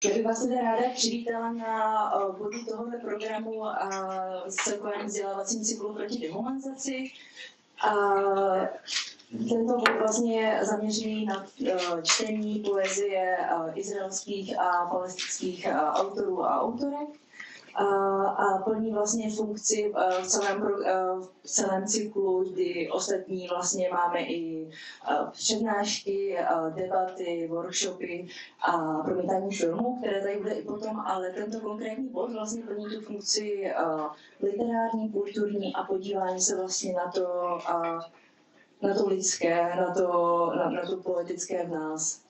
Já bych vás teda ráda přivítala na body tohoto programu s celkovým vzdělávacím cyklu proti dehumanizaci. Tento bod vlastně je zaměřený na čtení poezie izraelských a palestinských autorů a autorek a plní vlastně funkci v celém cyklu, kdy ostatní vlastně máme i přednášky, debaty, workshopy a promítání filmů, které tady bude i potom, ale tento konkrétní bod vlastně plní tu funkci literární, kulturní a podívání se vlastně na to lidské, na to poetické v nás.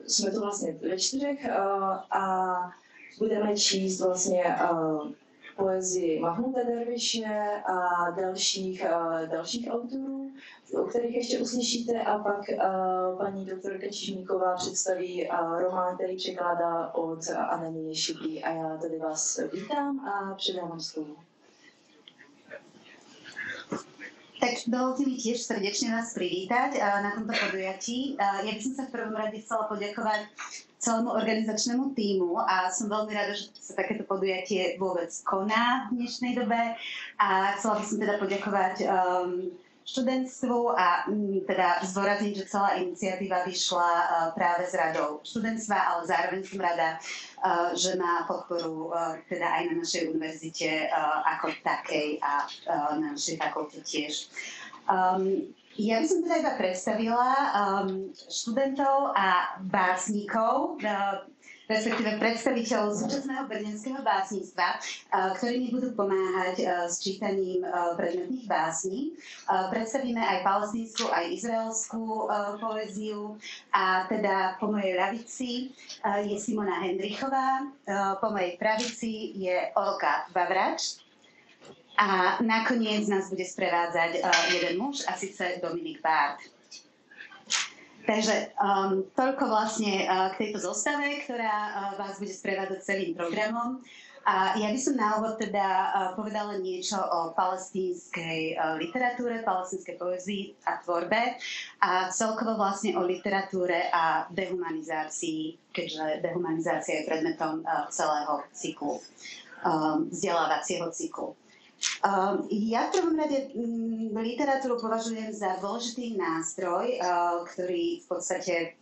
Jsme tu vlastně ve čtyřech a budeme číst vlastně poezii Mahmuda Darwiše a dalších autorů, o kterých ještě uslyšíte, a pak paní doktorka Čižníková představí román, který překládá od Ananie Šiblí. A já tady vás vítám a předávám slovo. Tak dovolte mi tiež srdečne vás privítať na tomto podujatí. Ja by som sa v prvom rade chcela poďakovať celému organizačnému tímu a som veľmi rada, že sa takéto podujatie vôbec koná v dnešnej dobe. A chcela by som teda poďakovať študentstvu a teda zdôrazniť, že celá iniciatíva vyšla práve z radou študentstva, ale zároveň som rada, že má podporu teda aj na našej univerzite ako takej a na našej fakulte tiež. Ja by som teda iba predstavila študentov a básnikov, respektíve predstaviteľov súčasného brněnského básnictva, ktorí mi budú pomáhať s čítaním predmetných básní. Predstavíme aj palestínsku, aj izraelskú poéziu a teda po mojej ľavici je Simona Hendrichová, po mojej pravici je Olka Vavrač a nakoniec nás bude sprevádzať jeden muž, a síce Dominik Bárd. Takže toľko vlastne k tejto zostave, ktorá vás bude sprevádzať celým programom. A ja by som na úvod teda povedala niečo o palestínskej literatúre, palestínskej poézii a tvorbe a celkovo vlastne o literatúre a dehumanizácii, keďže dehumanizácia je predmetom celého cyklu, vzdelávacieho cyklu. Ja v prvom rade literatúru považujem za dôležitý nástroj, ktorý v podstate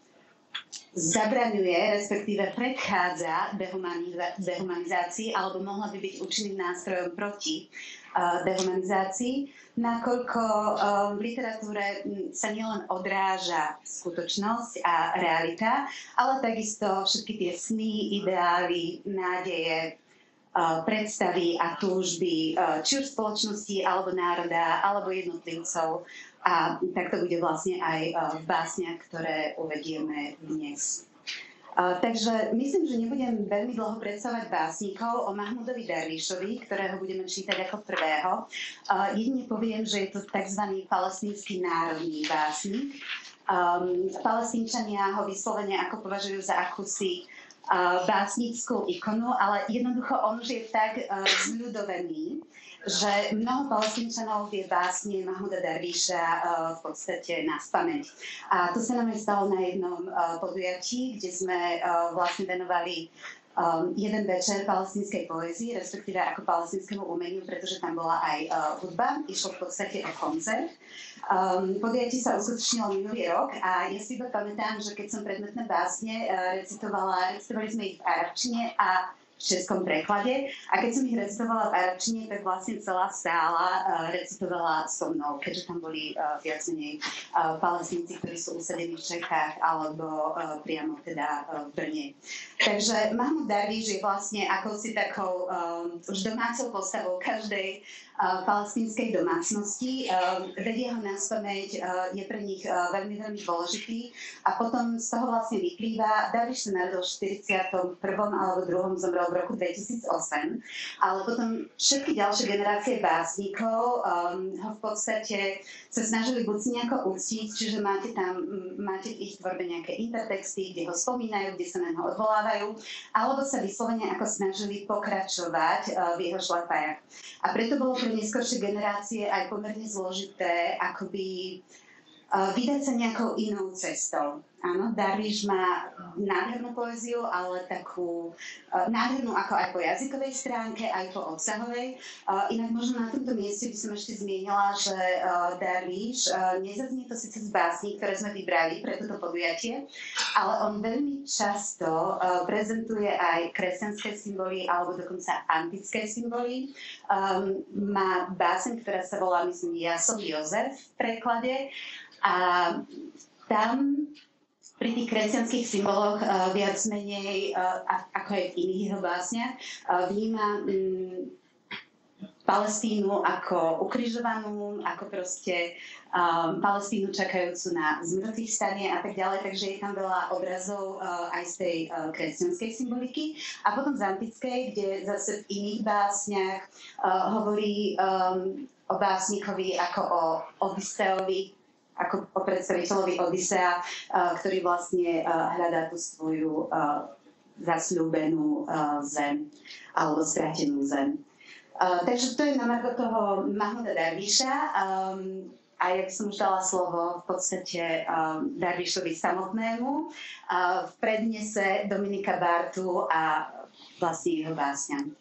zabraňuje, respektíve predchádza dehumanizácii, alebo mohla by byť účinným nástrojom proti dehumanizácii, nakoľko v literatúre sa nielen odráža skutočnosť a realita, ale takisto všetky tie sny, ideály, nádeje, predstavy a túžby či už spoločnosti, alebo národa, alebo jednotlivcov. A tak to bude vlastne aj v básniach, ktoré uvedieme dnes. Takže myslím, že nebudem veľmi dlho predstavovať básnikov o Mahmudovi Darwišovi, ktorého budeme čítať ako prvého. Jedine poviem, že je to tzv. Palestínsky národný básnik. Palestínčania ho vyslovene ako považujú za akúsi básnickú ikonu, ale jednoducho on už je tak zľudovený, že mnoho Palestínčanov vie básne Mahmuda Darwiša v podstate naspamäť. A to sa nám aj stalo na jednom podujatí, kde sme vlastne venovali jeden večer palestínskej poézii, respektíve ako palestínskému umeniu, pretože tam bola aj hudba, išlo v podstate o koncert. Podujatie sa uskutočnilo minulý rok a ja si iba pamätám, že keď som predmetné básne recitovali sme ich v arabčine a v českom preklade. A keď som ich recitovala v arabčine, tak vlastne celá sála recitovala so mnou, keďže tam boli viac menej Palestínci, ktorí sú usadení v Čechách alebo priamo teda v Brne. Takže Mahmud Darwiš je vlastne akousi takou už domácou postavou každej palestínskej domácnosti. Vedia ho naspamäť, je pre nich veľmi, veľmi dôležitý a potom z toho vlastne vyplýva, Darwiš sa narodil v 41. alebo 2. zomrel v roku 2008, ale potom všetky ďalšie generácie básnikov ho v podstate sa snažili buď si nejako uctiť, čiže máte v ich tvorbe nejaké intertexty, kde ho spomínajú, kde sa na neho odvolávajú, alebo sa vyslovene ako snažili pokračovať v jeho šlapajach. A preto bolo pre neskoršie generácie aj pomerne zložité akoby vydať sa nejakou inou cestou. Áno, Darvíš má nádhernú poéziu, ale takú nádhernú ako aj po jazykovej stránke, aj po obsahovej. Inak možno na tomto mieste by som ešte zmienila, že Darvíš, nezaznie to síce z básní, ktoré sme vybrali pre toto podujatie, ale on veľmi často prezentuje aj kresťanské symboly alebo dokonca antické symboly. Má báseň, ktorá sa volá, myslím, Ja som Jozef v preklade. A tam pri tých kresťanských symboloch viac menej, ako aj v iných jeho básniach, vníma Palestínu ako ukrižovanú, ako proste Palestínu čakajúcu na zmrtvých stanie a tak ďalej, takže je tam veľa obrazov aj z tej kresťanskej symboliky. A potom z antickej, kde zase v iných básniach hovorí o básnikovi ako o Odysseovi, ako o predstaviteľovi Odysea, ktorý vlastne hľadá tú svoju zasľúbenú zem alebo stratenú zem. Takže to je na margo toho Mahmuda Darvíša. A ja by som už dala slovo v podstate Darvíšovi samotnému v prednese Dominika Bartu a vlastne jeho básňam.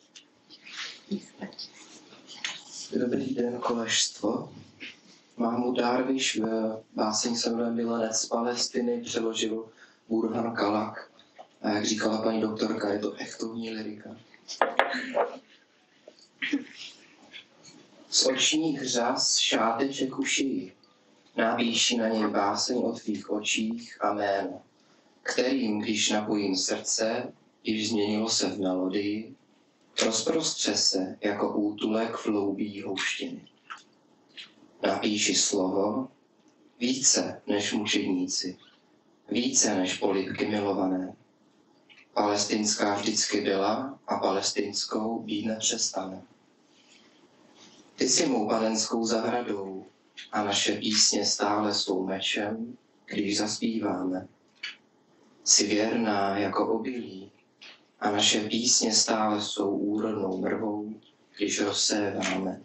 Dobrý den, koležstvo. Mahmud Darvíš v báseň se jmenuje Milenec z Palestiny přeložil Burhan Kalak. A jak říkala paní doktorka, je to echtovní lyrika. Z očních řas šáteček ušijí, napíši na něj báseň o tvých očích a jméno, kterým, když napojím srdce, již změnilo se v melodii, rozprostře se jako útulek v loubí houštiny. Napíši slovo více než mučedníci, více než polibky milované. Palestinská vždycky byla a palestinskou být nepřestane. Ty jsi mou panenskou zahradou a naše písně stále jsou mečem, když zaspíváme. Jsi věrná jako obilí a naše písně stále jsou úrodnou mrvou, když rozséváme.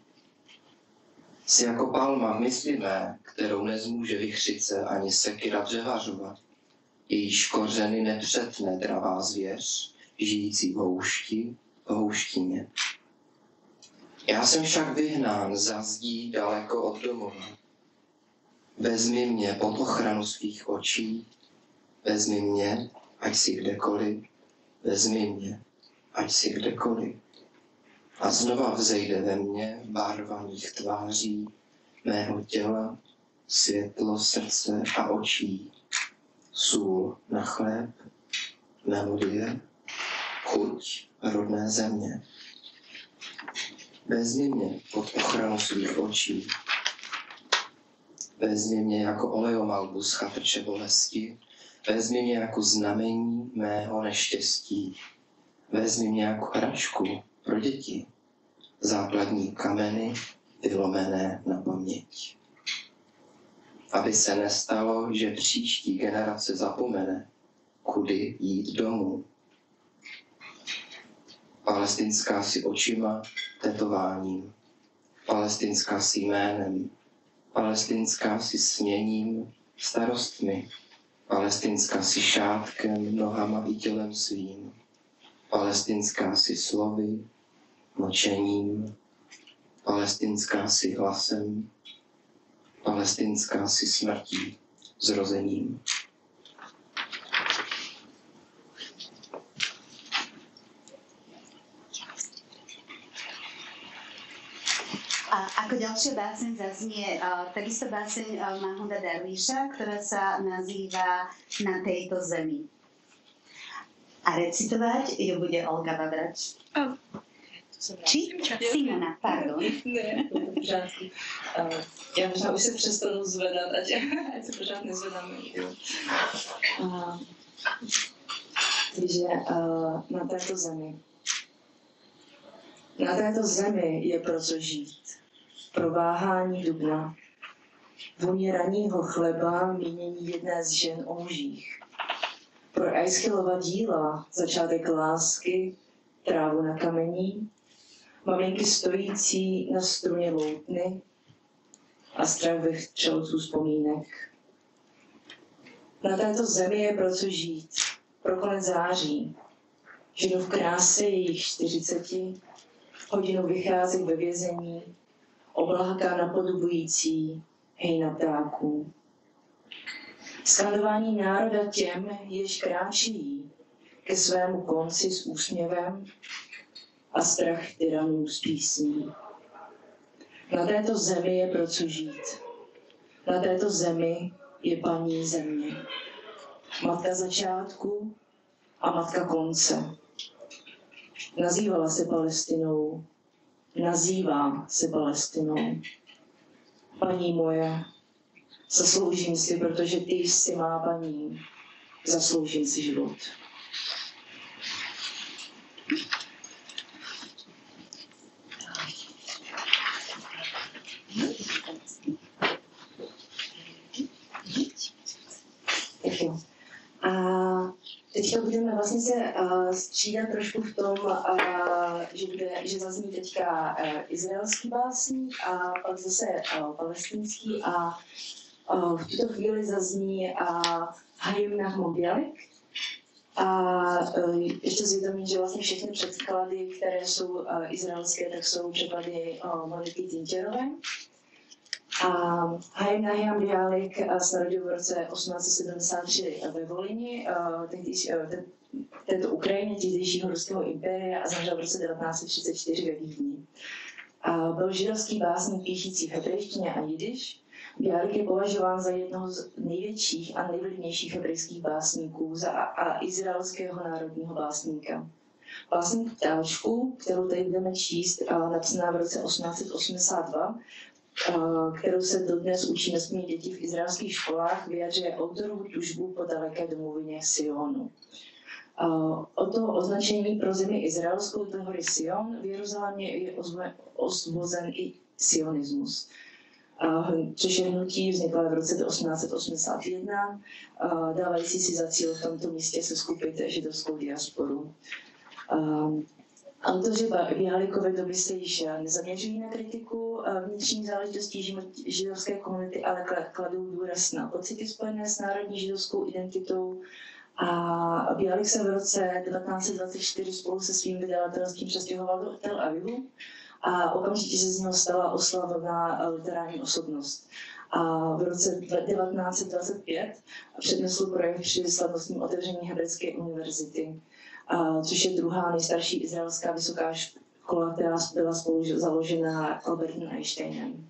Jsi jako palma v mysli mé, kterou nezmůže vychřice ani sekyra dřevařova. Jejíž kořeny nepřetne dravá zvěř, žijící v houštině. Já jsem však vyhnán za zdí daleko od domova. Vezmi mě pod ochranu svých očí, vezmi mě, ať si kdekoliv, vezmi mě, ať si kdekoliv. A znova vzejde ve mně barva mých tváří, mého těla, světlo srdce a očí, sůl na chléb, melodie, chuť rodné země. Vezmi mě pod ochranu svých očí, vezmi mě jako olejomalbu z chatrče bolesti, vezmi mě jako znamení mého neštěstí, vezmi mě jako hračku pro děti, základní kameny vylomené na paměť. Aby se nestalo, že příští generace zapomene, kudy jít domů. Palestinská si očima, tetováním, palestinská si jménem, palestinská si směním, starostmi, palestinská si šátkem, nohama i tělem svým, palestinská si slovy, mlčením, palestinská si hlasem, palestinská si smrtí, zrozením. A ako ďalšia báseň zaznie takisto báseň Mahmuda Darvíša, ktorá sa nazýva Na tejto zemi. A recitovať ju bude Olga Vadrač. Či? Simona, pardon. Ne, to je v pořádku. Já možná už se přestanu zvedat, ať se pořád nezvedáme. Takže na této zemi. Na této zemi je pro co žít. Pro váhání dubna. Vůně ranního chleba, mínění jedné z žen o mužích. Pro Aeschylova díla, začátek lásky, trávu na kamení, maminky stojící na struně loutny a strach ve včelců vzpomínek. Na této zemi je pro co žít, pro konec září. Žiju v krásě jejich 40, hodinu vycházek ve vězení, obláka napodobující hejna ptáků. Skladování národa těm, jež kráčejí ke svému konci s úsměvem a strach tyranů z písní. Na této zemi je pro co žít. Na této zemi je paní země. Matka začátku a matka konce. Nazývala se Palestinou. Nazývá se Palestinou. Paní moje, zasloužím si, protože ty jsi má paní. Zasloužím si život. A teďka budeme vlastně se střídat trošku v tom, že zazní teďka izraelský básník a pak zase palestinský a v tuto chvíli zazní Hayim Nachman Bialik. A ještě zvědomí, že vlastně všechny předklady, které jsou izraelské, tak jsou překlady Moniky Tintěrové. A Hayim Nachman Bialik se narodil v roce 1873 ve Volini, této Ukrajině, tehdejšího ruského impéria, a zemřel v roce 1934 ve Vídni. Byl židovský básník píšící v hebrejštině a jidiš. Bialik je považován za jednoho z největších a nejvlivnějších hebrejských básníků a izraelského národního básníka. Básník Ptáčku, kterou tady budeme číst, napsaná v roce 1882, kterou se dodnes učí nesmí děti v izraelských školách, vyjadřuje autorovu tužbu po daleké domovině Sionu. Od toho označení pro zemi izraelskou do hory Sion v Jeruzalémě je osvozen i sionismus, což je hnutí vzniklé v roce 1881, dávající si za cíl v tomto místě se skupit židovskou diasporu. Autoři Bialikovy doby se již nezaměřují na kritiku vnitřních záležitostí židovské komunity, ale kladou důraz na pocity spojené s národní židovskou identitou. A Bialik se v roce 1924 spolu se svým vydavatelským přestěhoval do Tel Avivu a okamžitě se z něho stala oslavovaná literární osobnost. A v roce 1925 přednesl projev při slavnostním otevření Hebrejské univerzity, což je druhá nejstarší izraelská vysoká škola, která byla spolu založena Albertem Einsteinem.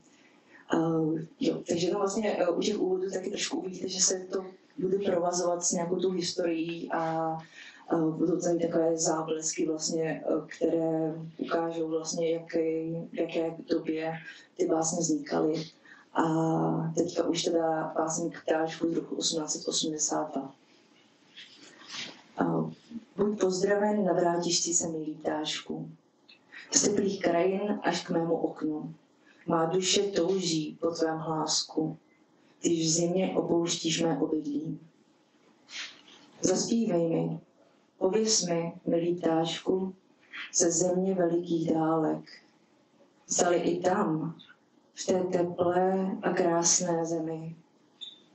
Takže no vlastně u těch úvodů taky trošku uvidíte, že se to bude provazovat s nějakou tu historií a budou tady takové záblesky, vlastně, které ukážou vlastně, v jaké době ty básně vznikaly. A teďka už teda básník Ptáčku z roku 1882. Buď pozdraven, navrátíš se, milý ptáčku. Z teplých krajin až k mému oknu. Má duše touží po tvém hlásku, když v zimě opouštíš mé obydlí. Zaspívej mi, pověz mi, milý ptáčku, ze země velikých dálek. Zdali i tam, v té teplé a krásné zemi,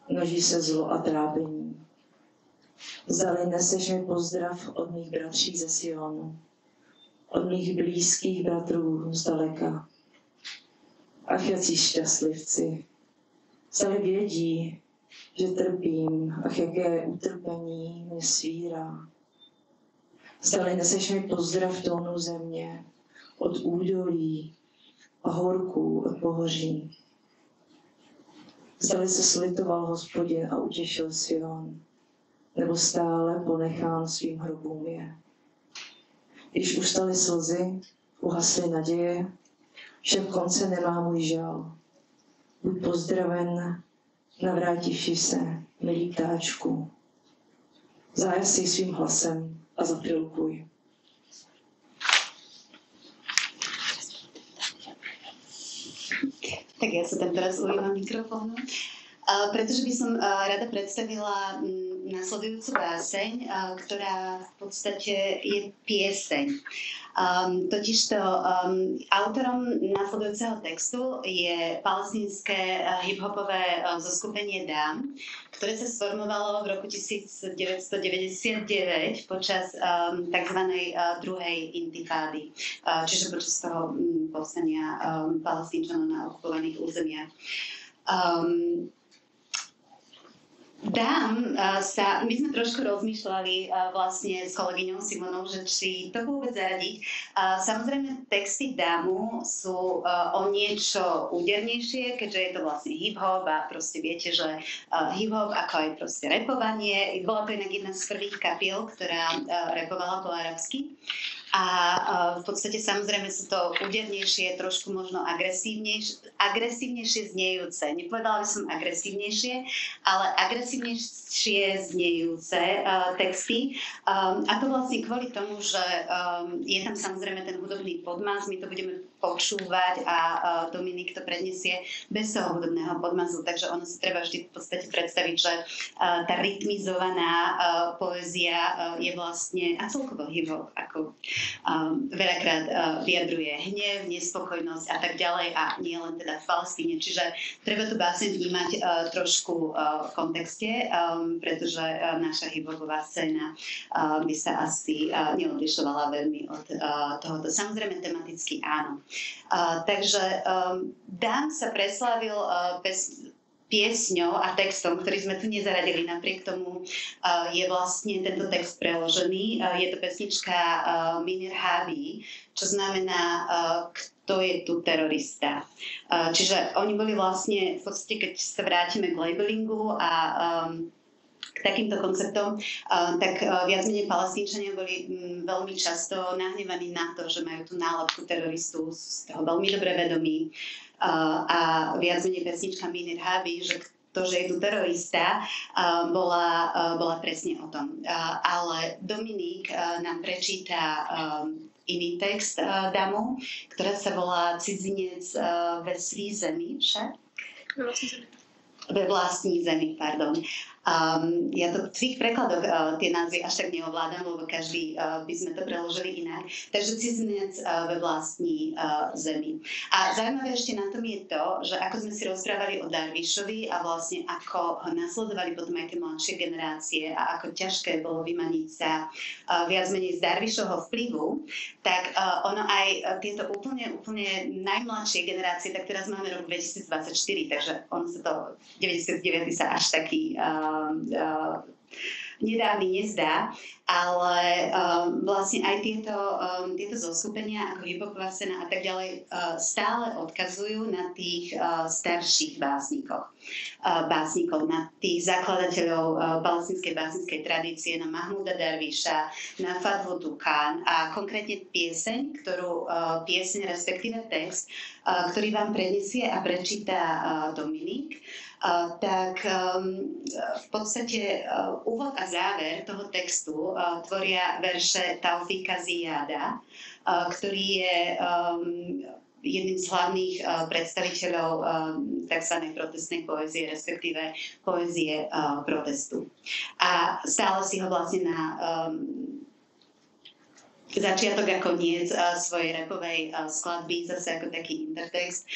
množí se zlo a trápení. Zdali neseš mi pozdrav od mých bratří ze Sionu, od mých blízkých bratrů zdaleka. Ach, jací šťastlivci, zdali vědí, že trpím, ach, jaké utrpení mě svírá. Zdali neseš mi pozdrav tónu země, od údolí a horků od pohoří. Zdali se slitoval Hospodin a utěšil Sion, nebo stále ponechán svým hrobům je. Když ustaly slzy, uhasly naděje, však konce nemá můj žal. Buď pozdraven, navrátivši se, milý ptáčku. Zajasij svým hlasem a zaprilkuj. Tak ja sa tam teraz ujímam mikrofónu. Pretože by som rada predstavila nasledujúcu báseň, ktorá v podstate je pieseň. Totižto autorom nasledujúceho textu je palestínske hip-hopové zoskupenie DAM, ktoré sa sformovalo v roku 1999 počas tzv. Druhej intifády, čiže počas toho povstania Palestínčanov na okupovaných územiach. My sme trošku rozmýšľali vlastne s kolegyňou Simonou, že či to vôbec zaradiť. Samozrejme, texty Dámu sú o niečo údernejšie, keďže je to vlastne hip-hop a proste viete, že hip-hop ako aj proste repovanie. Bola to inak jedna z prvých kapiel, ktorá repovala po arabsky. A v podstate samozrejme sú to údernejšie, trošku možno agresívnejšie znejúce. Nepovedala by som agresívnejšie, ale agresívnejšie znejúce texty. A to vlastne kvôli tomu, že je tam samozrejme ten hudobný podmaz, my to budeme počúvať a Dominik to predniesie bez toho hudobného podmazu, takže ono sa treba vždy v podstate predstaviť, že tá rytmizovaná poézia je vlastne, a celkovo hip-hop, ako veľakrát vyjadruje hnev, nespokojnosť a tak ďalej a nie len teda v Palestíne. Čiže treba tú báseň vnímať trošku v kontexte, pretože naša hip-hopová scéna by sa asi neodlišovala veľmi od tohoto. Samozrejme tematicky áno. Takže Dan sa preslávil piesňou a textom, ktorý sme tu nezaradili. Napriek tomu je vlastne tento text preložený. Je to pesnička Minir Habi, čo znamená kto je tu terorista. Čiže oni boli vlastne, v podstate, keď sa vrátime k labelingu a k takýmto konceptom, tak viac menej Palestínčania boli veľmi často nahnevaní na to, že majú tú nálepku teroristu, z toho veľmi dobre vedomí. A viac menej pesnička Minir Habi, že to, že je tu terorista, bola presne o tom. Ale Dominik nám prečíta iný text Damu, ktorá sa volá Cidzinec ve svý zemi, však? Ve vlastní zemi, pardon. Ja to v tých prekladoch tie názvy až tak neovládam, lebo každý by sme to preložili inak. Takže Cidzinec ve vlastní zemi. A zaujímavé ešte na tom je to, že ako sme si rozprávali o Darvišovi a vlastne ako ho nasledovali potom aj tie mladšie generácie a ako ťažké bolo vymaniť sa viac menej z Darvišovho vplyvu, tak ono aj tieto úplne najmladšie generácie, tak teraz máme rok 2024, takže ono sa to 99 sa až taký nedávny nezdá, ale vlastne aj tieto zoskupenia ako hip-hopová scéna a tak ďalej stále odkazujú na tých starších básnikov, na tých zakladateľov palestinskej básnickej tradície, na Mahmuda Darvíša, na Fadlu Tukan a konkrétne pieseň, respektíve text, ktorý vám predniesie a prečíta Dominik, tak v podstate úvod a záver toho textu tvoria verše Taufíka Ziyada, ktorý je jedným z hlavných predstaviteľov tzv. Protestnej poézie, respektíve poézie protestu. A stále si ho vlastne na začiatok a koniec svojej rapovej skladby, zase ako taký intertext,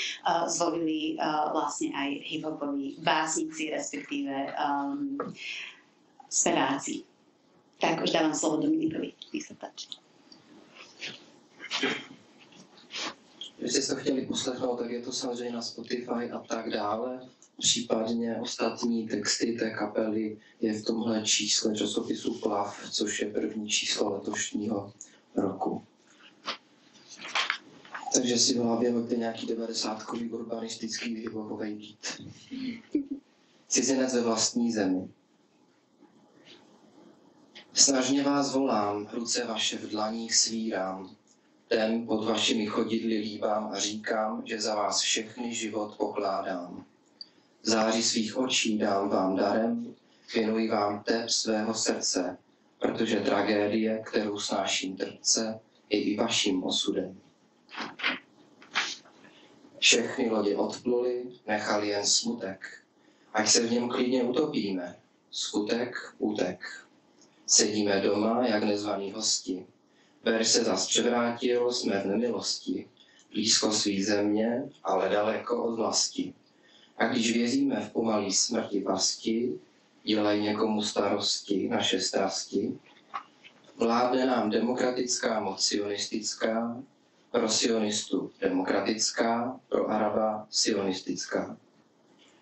zvolili vlastne aj hip-hopoví básnici, respektíve speváci. Tak už dávam slovo Dominikovi. Nech sa páči. Když jste to chtěli poslechnout, tak je to samozřejmě na Spotify a tak dále. Případně ostatní texty té kapely je v tomhle čísle časopisu Plav, což je první číslo letošního roku. Takže si v hlavě hoďte nějaký 90-kový urbanistický hip-hopový beat. Cizinec ve vlastní zemi. Snažně vás volám, ruce vaše v dlaních svírám. Den pod vašimi chodidly líbám a říkám, že za vás všechny život pokládám. V září svých očí dám vám darem, věnuji vám tep svého srdce, protože tragédie, kterou snáším trpce, je i vaším osudem. Všechny lodě odpluly, nechali jen smutek. ať se v něm klidně utopíme. Skutek, útek. Sedíme doma, jak nezvaný hosti. Ver se zas převrátil, jsme v nemilosti. Blízko svý země, ale daleko od vlasti. A když věříme v pomalý smrti pasti, dělají někomu starosti naše strasti. Vládne nám demokratická moc sionistická, pro sionistu demokratická, pro Araba sionistická.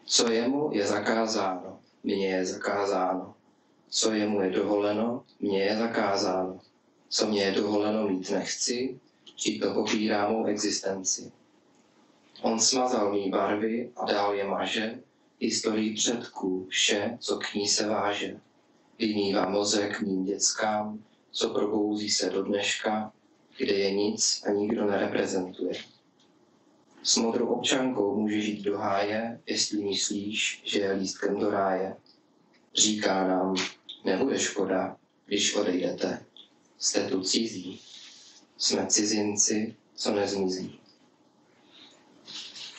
Co jemu je zakázáno, mně je zakázáno. Co jemu je dovoleno, mně je zakázáno. Co mně je dovoleno mít nechci, či to popírá mou existenci. On smazal mý barvy a dál je maže, historii předků, vše, co k ní se váže. Vymývá mozek mým dětskám, co probouzí se do dneška, kde je nic a nikdo nereprezentuje. S modrou občankou můžeš jít do háje, jestli myslíš, že je lístkem do ráje. Říká nám, nebude škoda, když odejdete. Jste tu cizí. Jsme cizinci, co nezmizí.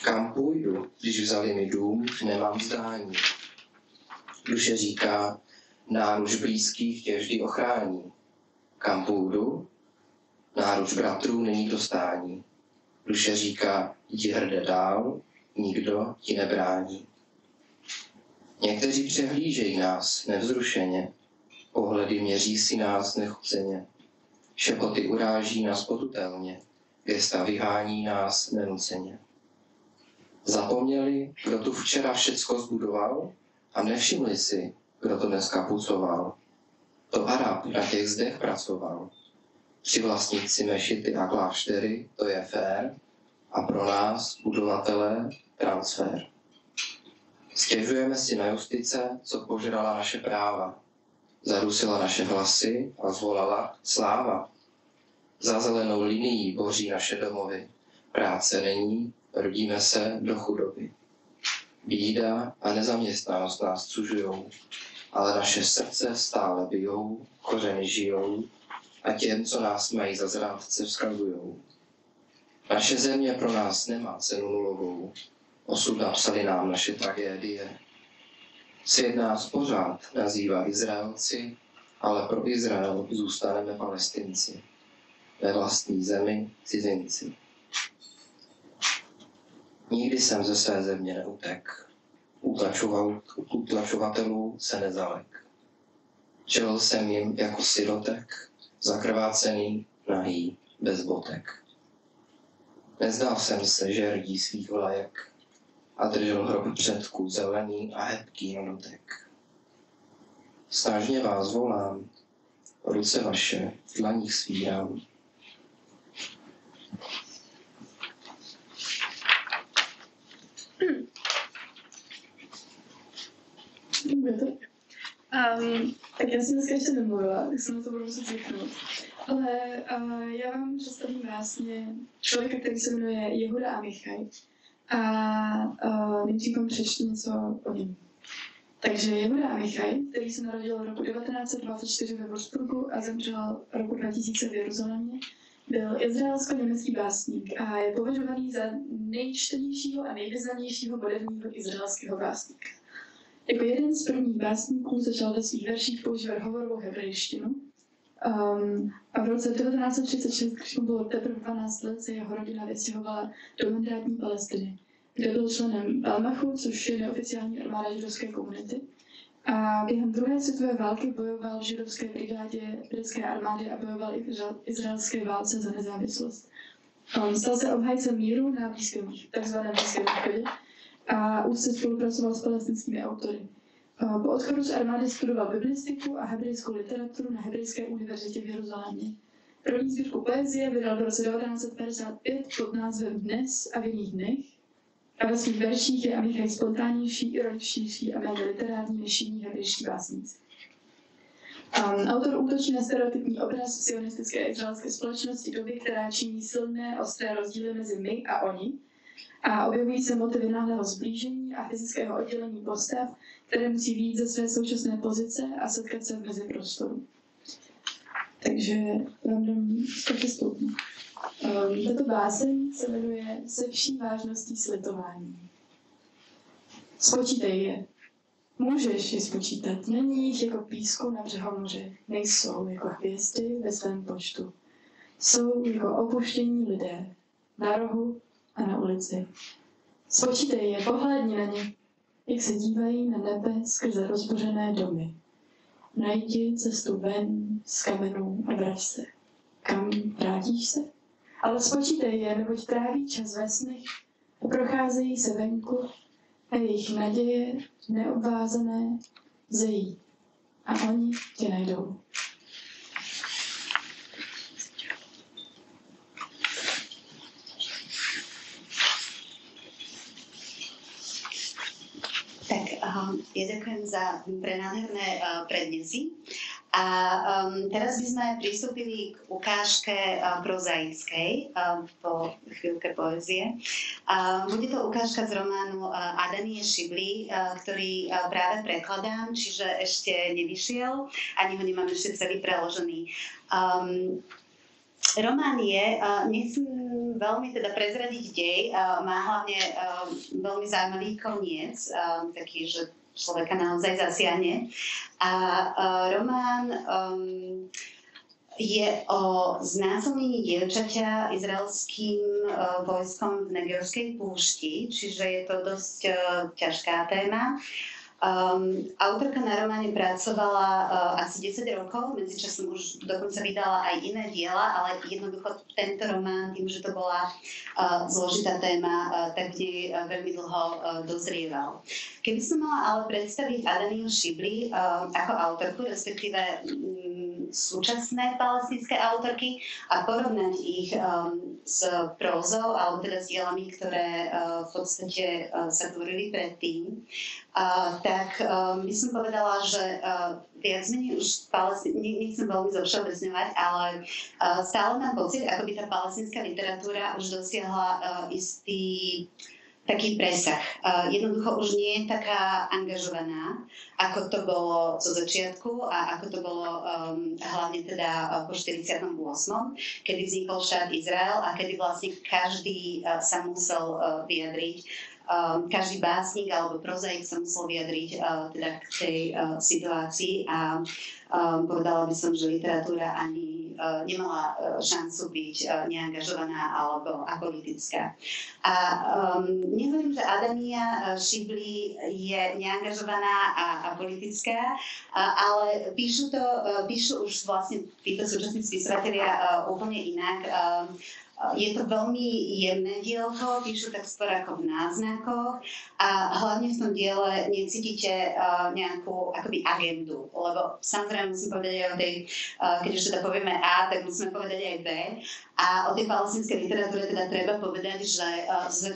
Kam půjdu, když vzali mi dům, nemám zdání. Duše říká, náruč blízkých tě vždy ochrání. Kam půjdu? Náruč bratrů není dostání. Duše říká, jdi hrdé dál, nikdo ti nebrání. Někteří přehlížejí nás nevzrušeně, pohledy měří si nás nechuceně. Šepoty uráží nás potutelně, gesta vyhání nás nenuceně. Zapomněli, kdo tu včera všecko zbudoval a nevšimli si, kdo to dneska pucoval. To Arab na těch zdech pracoval. Přivlastnit si mešity a kláštery, to je fér, a pro nás, budovatelé, transfer. Stěžujeme si na justice, co požrala naše práva. Zadusila naše hlasy a zvolala sláva. Za zelenou linií boří naše domovy. Práce není, rodíme se do chudoby. Bída a nezaměstnanost nás cužujou, ale naše srdce stále bijou, kořeny žijou a těm, co nás mají za zrádce, vzkazujou. Naše země pro nás nemá cenu nulovou, osud napsali nám naše tragédie. Svět nás pořád nazývá Izraelci, ale pro Izrael zůstaneme Palestinci. Ve vlastní zemi cizinci. Nikdy jsem ze své země neutek. Utlačovatelů se nezalek. Čelil jsem jim jako sirotek, zakrvácený, nahý, bez botek. Nezdál jsem se žerdí svých vlajek a držel hrob předků zelený a hebký na dotek. Snažně vás volám, ruce vaše v dlaních svírám. Tak já jsem dneska ještě nemluvila, tak se na to budu muset zvyknout. Ale já vám představím vlastně člověka, který se jmenuje Jehuda Amichaj. A nejdřív vám přečtu něco o něm. Takže Jehuda Amichaj, který se narodil v roku 1924 ve Würzburgu a zemřel roku 2000 v Jeruzalémě, byl izraelsko-německý básník a je považovaný za nejčtenějšího a nejvýznamnějšího moderního izraelského básníka. Jako jeden z prvních básníků začal ve svých verších používat hovorovou hebrejštinu. A v roce 1936, když mu bylo teprve 12 let, se jeho rodina vystěhovala do mandátní Palestiny, kde byl členem Palmachu, což je neoficiální armáda židovské komunity. A během druhé světové války bojoval v židovské brigádě britské armády a bojoval i v izraelské válce za nezávislost. Stal se obhájcem míru na takzvaném Blízkém východě a úzce spolupracoval s palestinskými autory. Po odchodu z armády studoval biblistiku a hebrejskou literaturu na Hebrejské univerzitě v Jeruzalémě. První sbírku poezie vydal v roce 1955 pod názvem Dnes a v jiných dnech a ve svých verších je Amichaj spontánnější, ironičtější a méně literární než jiní hebrejští básníci. Autor útočí na stereotypní obraz sionistické izraelské společnosti doby, která činí silné, ostré rozdíly mezi my a oni, a objevují se motivy náhlého zblížení a fyzického oddělení postav, které musí vyjít ze své současné pozice a setkat se v meziprostoru. Takže vám dám skutky stoupnout. Tato báseň se jmenuje Se vší vážností slitování. Spočítej je, Můžeš je spočítat, není jich jako písku na břehu moře, nejsou jako hvězdy ve svém počtu. Jsou jako opuštění lidé, na rohu a na ulici. Spočítej je, pohlédni na ně, jak se dívají na nebe skrze rozbořené domy. Najdi cestu ven z kamenů a vrať se. Kam vrátíš se? Ale spočítej je, neboť tráví čas ve snech a procházejí se venku a jejich naděje neobvázané zejí. A oni tě najdou. Tak ja ďakujem za prenádherné prednesy. A teraz by sme pristúpili k ukážke prozaickej po chvíľke poézie. Bude to ukážka z románu Adanie Šibli, ktorý práve prekladám, čiže ešte nevyšiel, ani ho nemám ešte celý preložený. Román je, nechcem veľmi teda prezradiť dej, má hlavne veľmi zaujímavý koniec, taký, že človeka naozaj zasiahne. A román je o znásilnení dievčaťa izraelským vojskom v Negevskej púšti, čiže je to dosť ťažká téma. Autorka na románe pracovala asi 10 rokov, medzičasom už dokonca vydala aj iné diela, ale jednoducho tento román, tým, že to bola zložitá téma, tak v nej veľmi dlho dozrieval. Keby som mala ale predstaviť Adaniu Šibli ako autorku, respektíve súčasné palestínske autorky a porovnať ich s prózou, alebo teda s dielami, ktoré v podstate sa tvorili predtým, tak by som povedala, že viac menej už nechcem veľmi zovšeobecňovať, ale stále mám pocit, ako by tá palestínska literatúra už dosiahla istý taký presah. Jednoducho už nie je taká angažovaná, ako to bolo zo začiatku a ako to bolo hlavne teda po 48., kedy vznikol štát Izrael a kedy vlastne každý sa musel vyjadriť. Každý básnik alebo prozaik sa musel vyjadriť teda k tej situácii a povedala by som, že literatúra ani nemala šancu byť neangažovaná alebo apolitická. A nehovorím, že Adania Šibli je neangažovaná a apolitická, ale píšu už vlastne títo súčasní spisovatelia úplne inak. Je to veľmi jemné dielko, píšu tak skôr ako v náznakoch a hlavne v tom diele necítite nejakú akoby agendu, lebo samozrejme musím povedať aj o tej, keď už teda povieme A, tak musíme povedať aj B. A o tej palestínskej literatúre teda treba povedať, že zo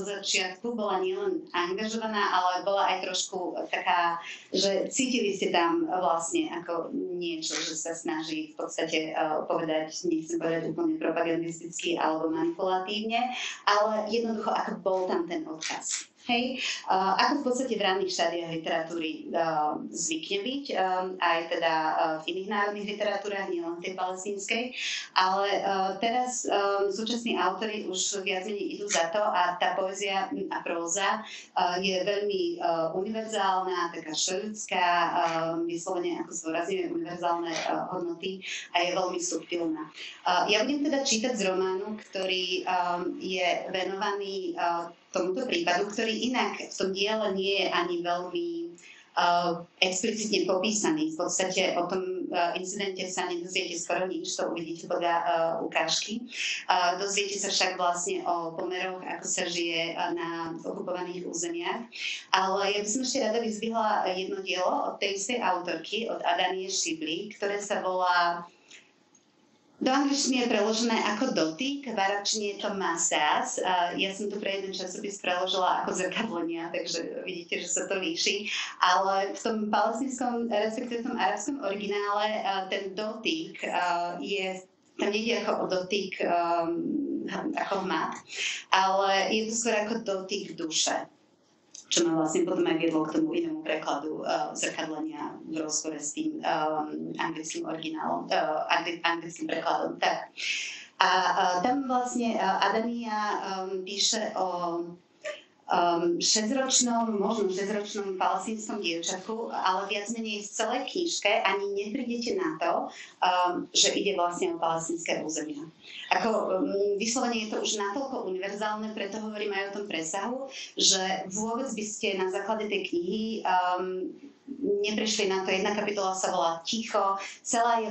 začiatku bola nielen angažovaná, ale bola aj trošku taká, že cítili ste tam vlastne ako niečo, že sa snaží v podstate povedať, nechcem povedať úplne propagandisticky alebo manipulatívne, ale jednoducho ako bol tam ten odkaz. Hej, ako v podstate v ranných štádiách literatúry zvykne byť, aj teda v iných národných literatúrach, nielen v tej palestínskej, ale teraz súčasní autori už viac menej idú za to a tá poézia a próza je veľmi univerzálna, taká všeľudská, vyslovene ako zdôrazňuje univerzálne hodnoty a je veľmi subtilná. Ja budem teda čítať z románu, ktorý je venovaný tomuto prípadu, ktorý inak v tom diele nie je ani veľmi explicitne popísaný. V podstate o tom incidente sa nedozviete skoro nič, to uvidíte podľa ukážky. Dozviete sa však vlastne o pomeroch, ako sa žije na okupovaných územiach. Ale ja by som ešte rada vyzdvihla jedno dielo od tej istej autorky, od Adanie Šibli, ktoré sa volá, do angličtiny je preložené ako dotyk, v arabčine je to masas. Ja som to pre jeden časopis preložila ako zrkadlenia, takže vidíte, že sa to líši. Ale v tom palestínskom, respektíve v tom arabskom originále, ten dotyk je, tam nejde ako o dotyk ako hmat, ale je to skôr ako dotyk duše, čo ma vlastne potom aj viedlo k tomu inému prekladu zrkadlenia v rozpore s tým anglickým originálom, anglickým prekladom. Tak. A tam vlastne Adania píše o možno 6-ročnom palestínskom dievčatku, ale viac menej v celej knižke ani neprídete na to, že ide vlastne o palestínske územia. Vyslovene je to už natoľko univerzálne, preto hovorím aj o tom presahu, že vôbec by ste na základe tej knihy neprišli na to. Jedna kapitola sa volá Ticho. Celá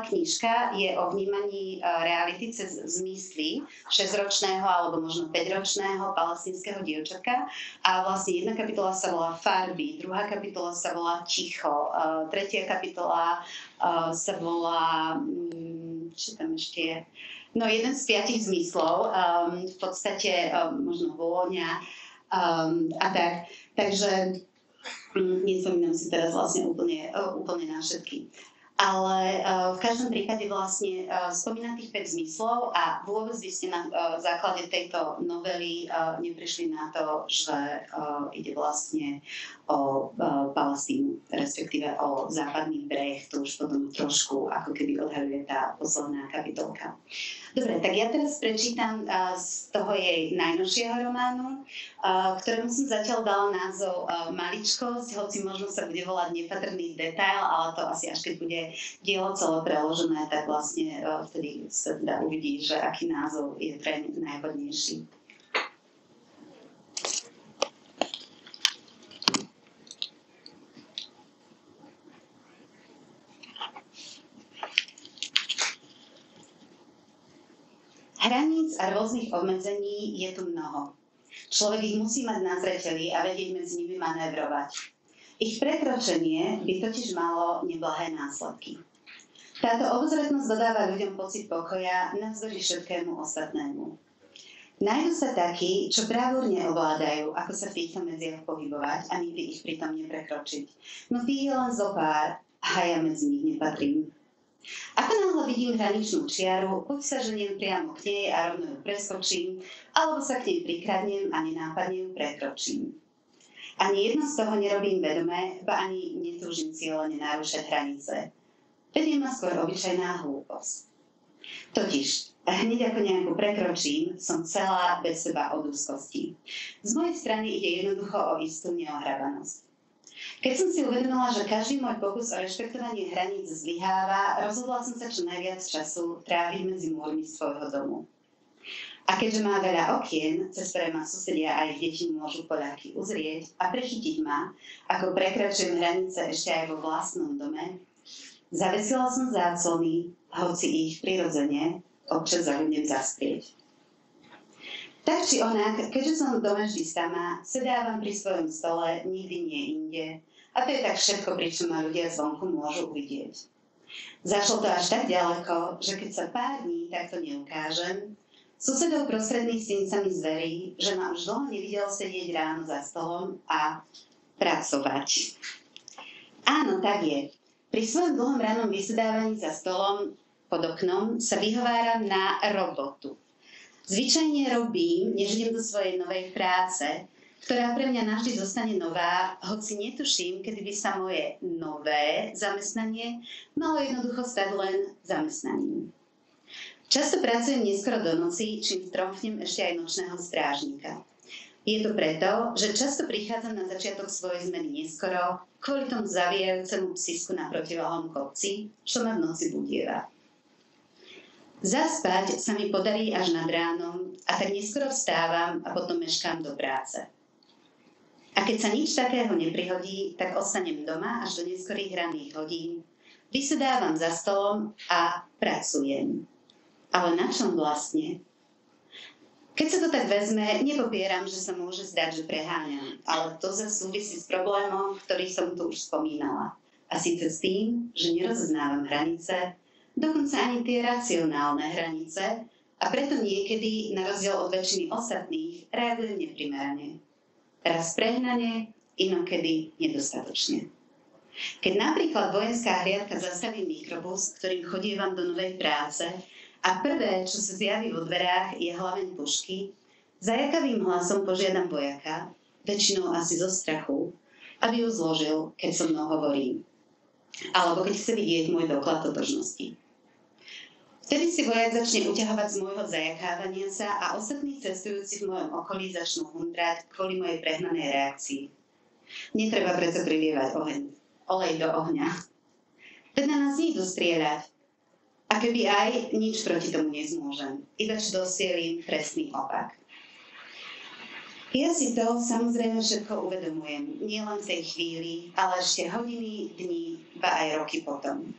knižka je o vnímaní reality cez zmysly 6-ročného alebo možno 5-ročného palestínskeho dievčatka. A vlastne jedna kapitola sa volá Farby, druhá kapitola sa volá Ticho, tretia kapitola sa volá... čo tam ešte je? No, jeden z 5 zmyslov, v podstate možno vôňa a tak. Takže nespomínam si teraz vlastne úplne na všetky. Ale v každom prípade vlastne spomínam tých 5 zmyslov a vôbec by ste na základe tejto novely neprišli na to, že ide vlastne o Palestínu, respektíve o západný breh, to už potom trošku ako keby odhaľuje tá posledná kapitolka. Dobre, tak ja teraz prečítam z toho jej najnovšieho románu, ktorému som zatiaľ dala názov Maličkosť, hoci možno sa bude volať Nepatrný detail, ale to asi až keď bude dielo celé preložené, tak vlastne vtedy sa teda uvidí, že aký názov je pre najvhodnejší. Hraníc a rôznych obmedzení je tu mnoho. Človek ich musí mať na zreteli a vedieť medzi nimi manévrovať. Ich prekročenie by totiž malo neblahé následky. Táto obozretnosť dodáva ľuďom pocit pokoja navzdory všetkému ostatnému. Nájdu sa takí, čo bravúrne ovládajú, ako sa v týchto medziach pohybovať a nikdy ich pritom neprekročiť. No tých je len zopár a ja medzi nich nepatrím. Ako náhle vidím hraničnú čiaru, buď sa ženiem priamo k nej a rovno ju preskočím, alebo sa k nej prikradnem a nenápadne ju prekročím. Ani jedno z toho nerobím vedome, ba ani netúžim cieľene narúšať hranice. Vedie ma skôr obyčajná hlúposť. Totiž, hneď ako nejakú prekročím, som celá bez seba od úzkosti. Z mojej strany ide jednoducho o istú neohrabanosť. Keď som si uvedomila, že každý môj pokus o rešpektovanie hraníc zlyháva, rozhodla som sa čo najviac času tráviť medzi múrmi svojho domu. A keďže má veľa okien, cez ktoré ma susedia a ich deti môžu poľaky uzrieť a prechytiť ma, ako prekračujem hranice ešte aj vo vlastnom dome, zavesila som záclony, hoci ich prirodzene občas zabudnem zasprieť. Tak či onak, keďže som v dome vždy sama, sedávam pri svojom stole, nikdy nie inde, a to je tak všetko, pričom ma ľudia zvonku môžu uvidieť. Zašlo to až tak ďaleko, že keď sa pár dní takto neukážem, susedov prostredný syn sa mi zverí, že ma už dlho nevidel sedieť ráno za stolom a pracovať. Áno, tak je. Pri svojom dlhom ránom vysedávaní za stolom pod oknom sa vyhováram na robotu. Zvyčajne robím, než idem do svojej novej práce, ktorá pre mňa navždy zostane nová, hoci netuším, kedy by sa moje nové zamestnanie malo jednoducho stať len zamestnaním. Často pracujem neskoro do noci, čím tromfnem ešte aj nočného strážnika. Je to preto, že často prichádzam na začiatok svojej zmeny neskoro, kvôli tomu zavíjajúcemu psisku na protivalom kopci, čo ma v noci budieva. Zaspať sa mi podarí až nad ránom a tak neskoro vstávam a potom meškám do práce. A keď sa nič takého neprihodí, tak ostanem doma až do neskorých ranných hodín, vysedávam za stolom a pracujem. Ale na čom vlastne? Keď sa to tak vezme, nepopieram, že sa môže zdať, že preháňam, ale to zase súvisí s problémom, ktorý som tu už spomínala. A síce s tým, že nerozoznávam hranice, dokonca ani tie racionálne hranice, a preto niekedy, na rozdiel od väčšiny ostatných, reagujem neprimerane. Raz prehnane, inokedy nedostatočne. Keď napríklad vojenská hliadka zastaví mikrobus, ktorým chodievam do novej práce, a prvé, čo sa zjaví vo dverách, je hlaveň pušky, zajakavým hlasom požiadam vojaka, väčšinou asi zo strachu, aby ju zložil, keď so mnou hovorí. Alebo keď chce vidieť môj doklad totožnosti. V Vtedy si vojak začne uťahovať z môjho zajakávania sa a ostatní cestujúci v mojom okolí začnú hundrať kvôli mojej prehnanej reakcii. Netreba preto prilievať olej do ohňa. Veď na nás nejdú strieľať. A keby aj, nič proti tomu nezmôžem. Ibač dosielím presný opak. Ja si to samozrejme všetko uvedomujem. Nie len v tej chvíli, ale ešte hodiny, dní, ba aj roky potom.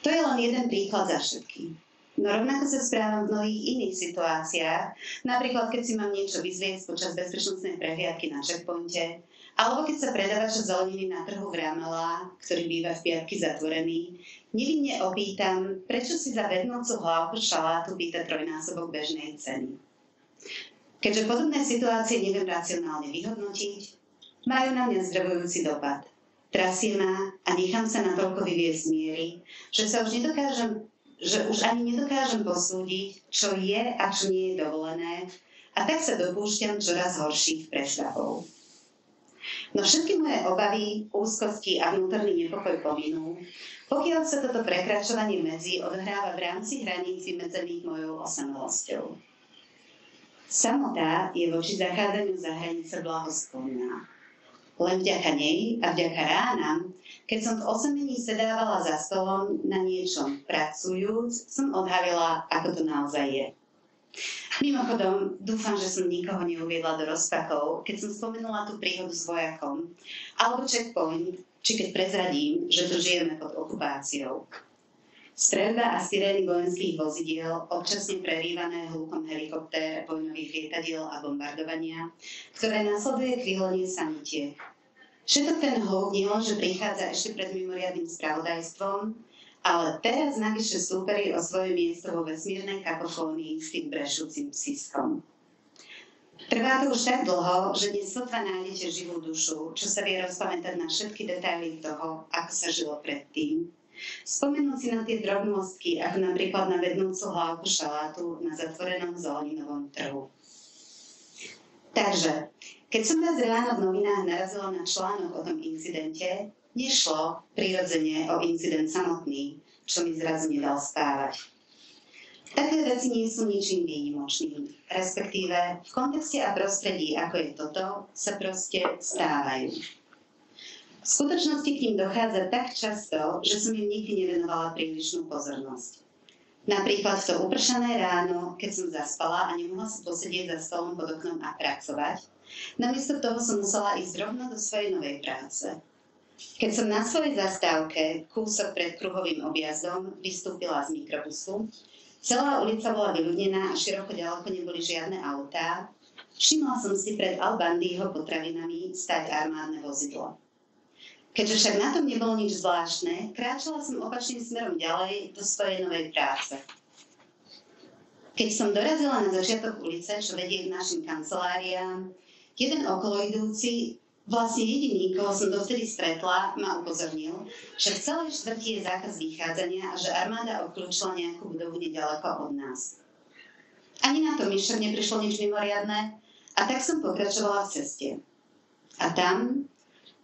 To je len jeden príklad za všetky. No rovnako sa správam v mnohých iných situáciách, napríklad keď si mám niečo vyzviesť počas bezpečnostnej prehliadky na checkpointe, alebo keď sa predávač zeleniny na trhu v Ramallah, ktorý býva v piatky zatvorený, nevinne opýtam, prečo si za vednúcu hlavku šalátu pýta trojnásobok bežnej ceny. Keďže podobné situácie neviem racionálne vyhodnotiť, majú na mňa zdravujúci dopad. Trasie ma a nechám sa natoľko vyviesť z miery, že už ani nedokážem posúdiť, čo je a čo nie je dovolené, a tak sa dopúšťam čoraz horších prešľapov. No všetky moje obavy, úzkosti a vnútorný nepokoj pominú, pokiaľ sa toto prekračovanie medzi odhráva v rámci hraníc vymedzených mojou osamelosťou. Samota je voči zachádzaniu za hranice blahosklonná. Len vďaka nej a vďaka ránam, keď som v osamení sedávala za stolom na niečom pracujúc, som odhalila, ako to naozaj je. Mimochodom, dúfam, že som nikoho neuviedla do rozpakov, keď som spomenula tú príhodu s vojakom, alebo checkpoint, či keď prezradím, že tu žijeme pod okupáciou. Streľba a sirény vojenských vozidiel, občasne prerývané hlukom helikoptér, vojnových lietadiel a bombardovania, ktoré nasleduje kvílenie sanitiek. Všetok ten hluk nielenže prichádza ešte pred mimoriadnym spravodajstvom, ale teraz navyše súperí o svoje miesto vo vesmírnej kakofónii s tým brešúcim psiskom. Trvá to už tak dlho, že dnes sotva nájdete živú dušu, čo sa vie rozpamätať na všetky detaily toho, ako sa žilo predtým. Spomenúť si na tie drobnostky, ako napríklad na vednúcu hlavku šalátu na zatvorenom zeleninovom trhu. Takže, keď som raz ráno v novinách narazila na článok o tom incidente, nešlo prirodzene o incident samotný, čo mi zrazu nedal spávať. Také veci nie sú ničím výnimočným, respektíve v kontexte a prostredí, ako je toto, sa proste stávajú. V skutočnosti k ním dochádza tak často, že som im nikdy nevenovala prílišnú pozornosť. Napríklad v to upršané ráno, keď som zaspala a nemohla sa posedieť za stolom pod oknom a pracovať, namiesto toho som musela ísť rovno do svojej novej práce. Keď som na svojej zastávke, kúsok pred kruhovým objazdom, vystúpila z mikrobusu, celá ulica bola vyľudnená a široko ďaleko neboli žiadne autá, všimla som si pred Al-Bandiho potravinami stáť armádne vozidlo. Keďže však na tom nebolo nič zvláštne, kráčala som opačným smerom ďalej do svojej novej práce. Keď som dorazila na začiatok ulice, čo vedie k našim kanceláriám, jeden okoloidúci, vlastne jediný, koho som dovtedy stretla, ma upozornil, že v celej štvrti je zákaz vychádzania a že armáda obklúčila nejakú budovu nedaleko od nás. Ani na to mi však neprišlo nič mimoriadne, a tak som pokračovala v ceste. A tam,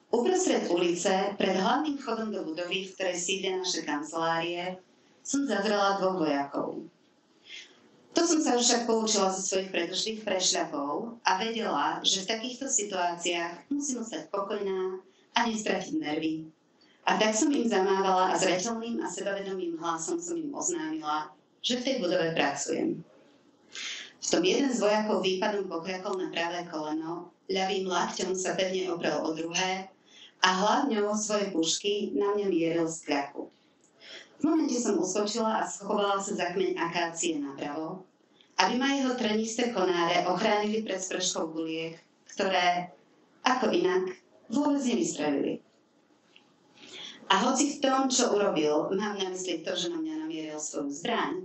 uprostred ulice, pred hlavným vchodom do budovy, v ktorej sídlia naše kancelárie, som zazrela dvoch vojakov. To som sa však poučila zo svojich predošlých prešľapov a vedela, že v takýchto situáciách musím ostať pokojná a nestratiť nervy. A tak som im zamávala a zreteľným a sebavedomým hlasom som im oznámila, že v tej budove pracujem. V tom jeden z vojakov výpadom pokľakol na pravé koleno, ľavým lakťom sa pevne oprel o druhé a hlavňou svojej pušky na mňa mieril z kľaku. V momente som uskočila a schovala sa za kmeň akácie napravo, aby ma jeho trenisté konáre ochránili pred sprškou guliek, ktoré, ako inak, vôbec nevystrelili. A hoci v tom, čo urobil, mám na mysli to, že na mňa namieril svoju zbraň,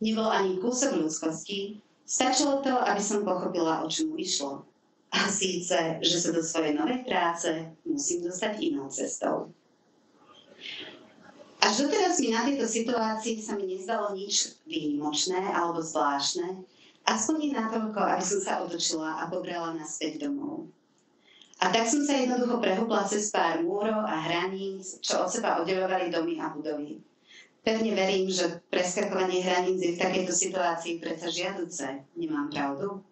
nebol ani kúsok ľudskosti, stačilo to, aby som pochopila, o čom mu išlo. A síce, že sa do svojej novej práce musím dostať inou cestou. Až doteraz mi na tejto situácii sa mi nezdalo nič výnimočné alebo zvláštne, aspoň natoľko, aby som sa otočila a pobrala naspäť domov. A tak som sa jednoducho prehúpla cez pár múrov a hraníc, čo od seba oddeľovali domy a budovy. Pevne verím, že preskakovanie hraníc je v takejto situácii predsa žiaduce. Nemám pravdu?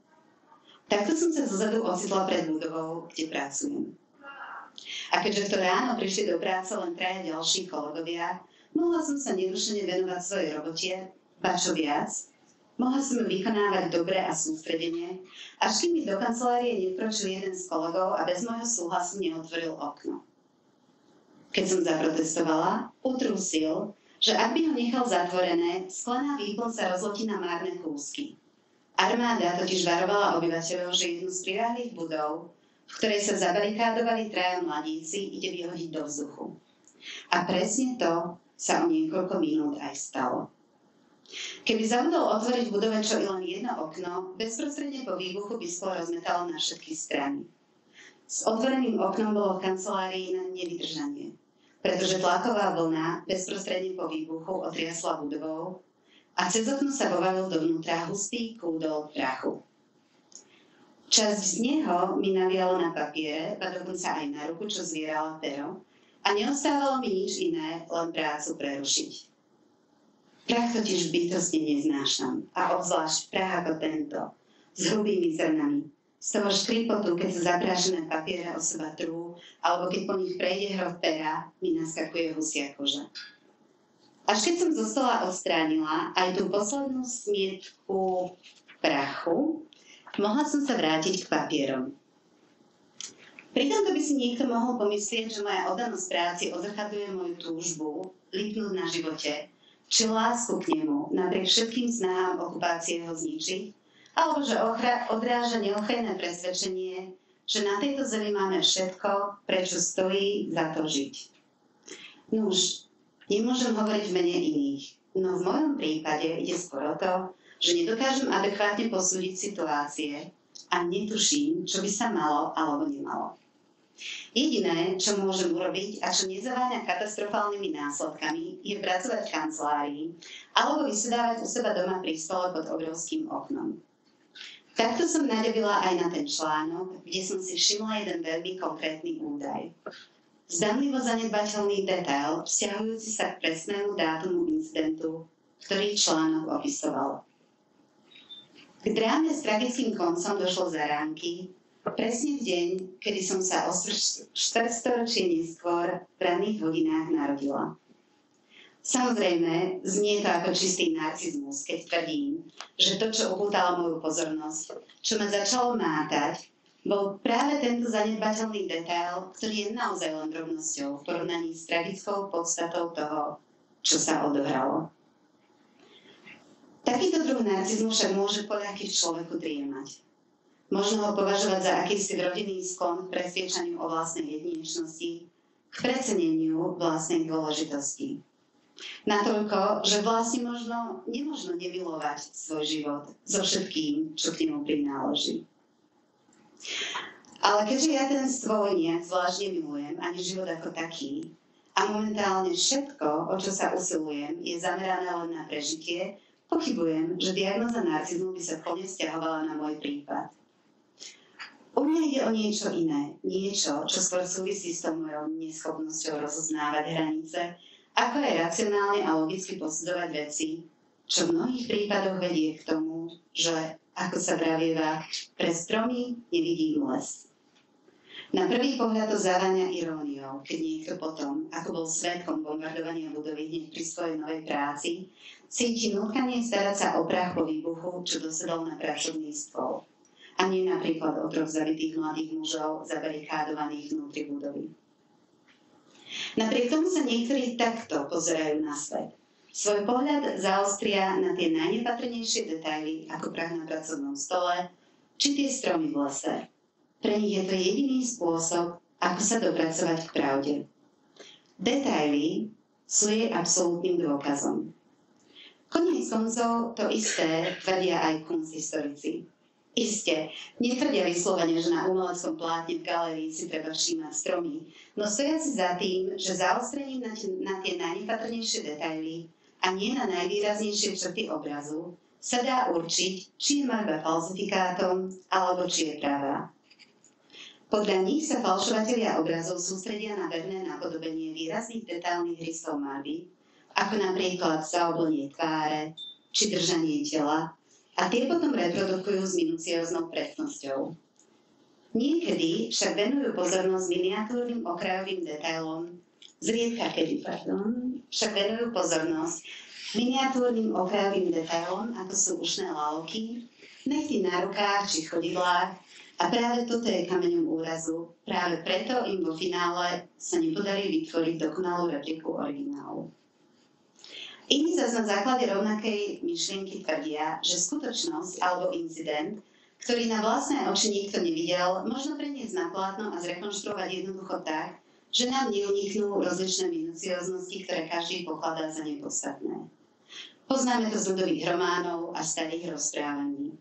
Takto som sa zozadu ocitla pred budovou, kde pracujem. A keďže v to ráno prišli do práce len 3 ďalší kolegovia, mohla som sa nerušene venovať svojej robote, ba čo viac, mohla som ju vykonávať dobre a sústredene, až kým mi do kancelárie nevkročil jeden z kolegov a bez môjho súhlasu neotvoril okno. Keď som zaprotestovala, utrusil, že ak by ho nechal zatvorené, sklená výplň sa rozletí na márne kúsky. Armáda totiž varovala obyvateľov, že jednu z priľahlých budov, v ktorej sa zabarikádovali 3 mladíci, ide vyhodiť do vzduchu. A presne to sa o niekoľko minút aj stalo. Keby zabudol otvoriť v budove čo i len jedno okno, bezprostredne po výbuchu by sklo rozmetalo na všetky strany. S otvoreným oknom bolo v kancelárii na nevydržanie, pretože tlaková vlna bezprostredne po výbuchu otriasla budovou a cez okno sa povalil dovnútra hustý kúdol prachu. Časť z neho mi navialo na papiere, a dokonca aj na ruku, čo zvierala pero, a neostávalo mi nič iné, len prácu prerušiť. Prach totiž bytostne neznášam, a obzvlášť prach ako tento, s hrubými zrnami. Z toho škripotu, keď sa zaprášené papiere o seba trú, alebo keď po nich prejde hrot pera, mi naskakuje husia koža. Až keď som zo stola odstránila aj tú poslednú smietku prachu, mohla som sa vrátiť k papierom. Pri tomto by si niekto mohol pomyslieť, že moja oddanosť práci odzrkadľuje moju túžbu lipnúť na živote, či lásku k nemu, napriek všetkým snahám okupácie ho zničiť, alebo že odráža neochvejné presvedčenie, že na tejto zemi máme všetko, prečo stojí za to žiť. Nuž, nemôžem hovoriť v mene iných, no v mojom prípade ide skôr o to, že nedokážem adekvátne posúdiť situácie a netuším, čo by sa malo alebo nemalo. Jediné, čo môžem urobiť a čo nezaváňa katastrofálnymi následkami, je pracovať v kancelárii alebo vysedávať u seba doma pri stole pod obrovským oknom. Takto som nadevila aj na ten článok, kde som si všimla jeden veľmi konkrétny údaj. Zdanlivo zanedbateľný detail, vzťahujúci sa k presnému dátumu incidentu, ktorý článok opisoval. K dráme s tragickým koncom došlo za ránky, presne v deň, kedy som sa o štvrťstoročie neskôr v ranných hodinách narodila. Samozrejme, znie to ako čistý narcizmus, keď tvrdím, že to, čo upútalo moju pozornosť, čo ma začalo mátať, bol práve tento zanedbateľný detail, ktorý je naozaj len drobnosťou v porovnaní s tragickou podstatou toho, čo sa odohralo. Takýto druh narcizmu však môže poľahky v človeku driemať. Možno ho považovať za akýsi vrodený sklon k presviečaniu o vlastnej jedinečnosti, k preceneniu vlastnej dôležitosti. Natoľko, že vlastne nemožno nemilovať svoj život so všetkým, čo k nemu prináleží. Ale keďže ja ten svoj nejak zvlášť nemilujem, ani život ako taký, a momentálne všetko, o čo sa usilujem, je zamerané len na prežitie, pochybujem, že diagnóza narcizmu by sa plne vzťahovala na môj prípad. U mňa ide o niečo iné, niečo, čo skôr súvisí s tou mojou neschopnosťou rozoznávať hranice, ako aj racionálne a logicky posudzovať veci, čo v mnohých prípadoch vedie k tomu, že, ako sa vravieva, pre stromy nevidím les. Na prvý pohľad to zaváňa iróniou, keď niekto potom, ako bol svedkom bombardovania budovy hneď pri svojej novej práci, cíti nutkanie starať sa o prach po výbuchu, čo dosedol na pracovný stôl. A nie napríklad o 3 zabitých mladých mužov zabarikádovaných vnútri budovy. Napriek tomu sa niektorí takto pozerajú na svet. Svoj pohľad zaostria na tie najnepatrnejšie detaily, ako prach na pracovnom stole, či tie stromy v lese. Pre nich je to jediný spôsob, ako sa dopracovať k pravde. Detaily sú jej absolútnym dôkazom. Koniec koncov to isté tvrdia aj kunsthistorici. Isté, netvrdia vyslovene, že na umeleckom plátne v galérii si treba všímať stromy, no stoja si za tým, že zaostrením na tie najnepatrnejšie detaily a nie na najvýraznejšie črty obrazu sa dá určiť, či je maľba falzifikátom alebo či je pravá. Podľa nich sa falšovatelia obrazov sústredia na verné napodobenie výrazných detailných rysov maľby, ako napríklad zaoblenie tváre či držanie tela, a tie potom reprodukujú s minucióznou presnosťou. Niekedy však venujú pozornosť miniatúrnym okrajovým detailom, však venujú pozornosť miniatúrnym okrajovým detailom, ako sú ušné lalky, nechty na rukách či chodidlách, a práve toto je kameňom úrazu. Práve preto im vo finále sa nepodarí vytvoriť dokonalú repliku originálu. Iní zase na základe rovnakej myšlienky tvrdia, že skutočnosť alebo incident, ktorý na vlastné oči nikto nevidel, možno preniesť na plátno a zrekonštruovať jednoducho tak, že nám neuniknú rozličné minucióznosti, ktoré každý pokladá za nepodstatné. Poznáme to z ľudových románov a starých rozprávaní.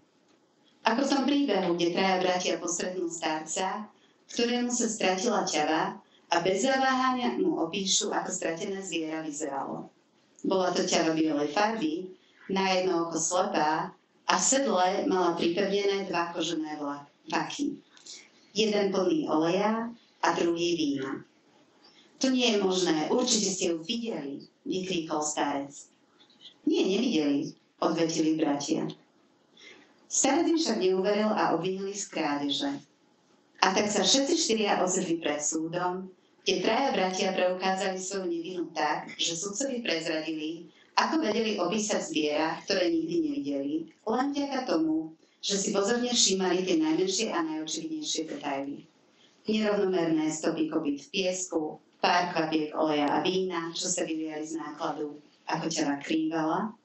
Ako v tom príbehu, kde traja bratia postretnú starca, ktorému sa stratila ťava, a bez zaváhania mu opíšu, ako stratené zviera vyzeralo. Bola to ťava bielej farby, na jedno oko slepá a v sedle mala pripevnené 2 kožené vaky. Jeden plný oleja a druhý vína. To nie je možné, určite ste ju videli, vykríkol starec. Nie, nevideli, odvetili bratia. Starec im však neuveril a obvinili z krádeže. A tak sa všetci 4 ocitli pred súdom, kde traja bratia preukázali svoju nevinu tak, že sudcovi prezradili, ako vedeli opísať zviera, ktoré nikdy nevideli, len vďaka tomu, že si pozorne všímali tie najmenšie a najočividnejšie detaily. Nerovnomerné stopy kopýt v piesku, pár kvapiek oleja a vína, čo sa vyliali z nákladu, ako ťava krývala,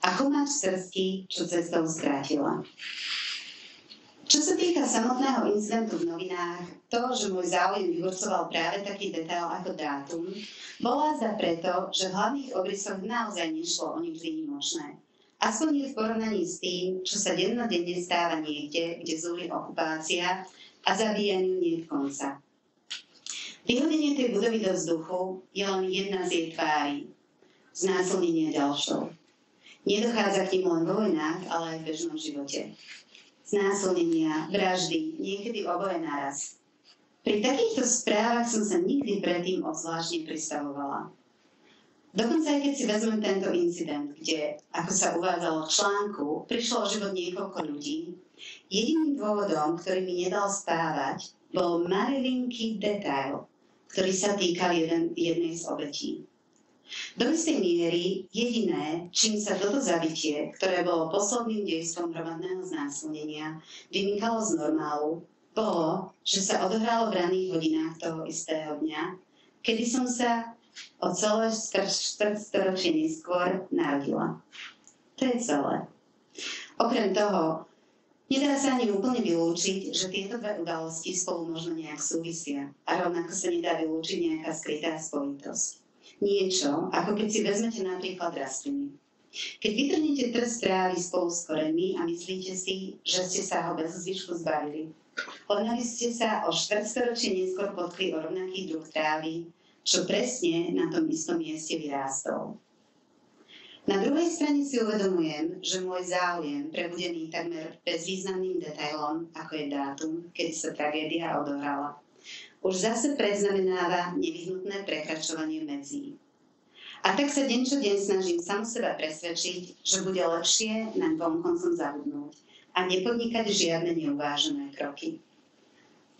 a komáč srsti, čo cestou skrátila. Čo sa týka samotného incidentu v novinách, to, že môj záujem vyhurcoval práve taký detail ako dátum, bola za preto, že v hlavných obrysoch naozaj nešlo o nič výnimočné. Aspoň nie v porovnaní s tým, čo sa dennodenne stáva niekde, kde zúri okupácia a zabíjaniu nie v konca. Vyhodenie tej budovy do vzduchu je len jedna z jej tvári. Znásilnenie ďalšou. Nedochádza k nim len vo vojnách, ale aj v bežnom živote. Znásilnenia, vraždy, niekedy oboje naraz. Pri takýchto správach som sa nikdy predtým obzvlášť nepristavovala. Dokonca aj keď si vezmem tento incident, kde, ako sa uvádzalo v článku, prišlo o život niekoľko ľudí, jediným dôvodom, ktorý mi nedal spávať, bol malilinký detail, ktorý sa týkal jednej z obetí. Do istej miery jediné, čím sa toto zabitie, ktoré bolo posledným dejstvom hromadného znásilnenia, vymykalo z normálu, bolo, že sa odohralo v raných hodinách toho istého dňa, kedy som sa o celé štvrťstoročie neskôr narodila. To je celé. Okrem toho, nedá sa ani úplne vylúčiť, že tieto dve udalosti spolu možno nejak súvisia a rovnako sa nedá vylúčiť nejaká skrytá spojitosť. Niečo, ako keď si vezmete napríklad rastliny. Keď vytrhnete trst trávy spolu s koreňmi a myslíte si, že ste sa ho bez zvyšku zbavili, len aby ste sa o štvrťstoročie neskôr potkli o rovnaký druh trávy, čo presne na tom istom mieste vyrástol. Na druhej strane si uvedomujem, že môj záujem, prebudený takmer bezvýznamným detailom, ako je dátum, kedy sa tragédia odohrala, už zase predznamenáva nevyhnutné prekračovanie medzí. A tak sa deň čo deň snažím samu seba presvedčiť, že bude lepšie naň vonkoncom zabudnúť a nepodnikať žiadne neuvážené kroky.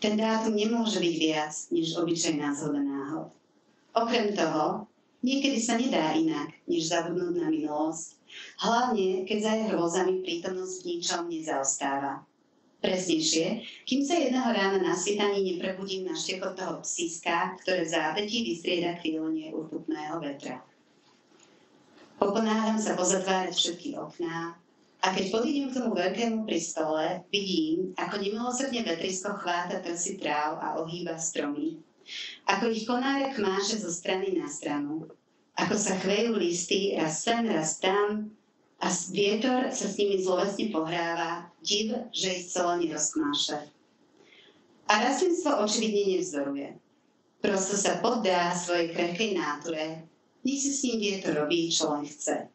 Ten dátum nemôže byť viac, než obyčajná zhoda náhod. Okrem toho, niekedy sa nedá inak, než zabudnúť na minulosť, hlavne keď za jej hrôzami prítomnosť v ničom nezaostáva. Presnejšie, kým sa jedného rána na svitaní neprebudím na štekot toho psíska, ktoré v zápätí vystrieda kvílenie urputného vetra. Poponáhľam sa pozatvárať všetky okná a keď podídem k tomu veľkému pri stole, vidím, ako nemilosrdne vetrisko chváta trsy tráv a ohýba stromy, ako ich konárek máše zo strany na stranu, ako sa chvejú listy raz sem, raz tam, a vietor sa s nimi zlovesne pohráva, div, že ich celé nerozkmáše. A rastlinstvo očividne nevzdoruje. Prosto sa poddá svojej krehkej náture, nech si s ním vietor robí, čo len chce.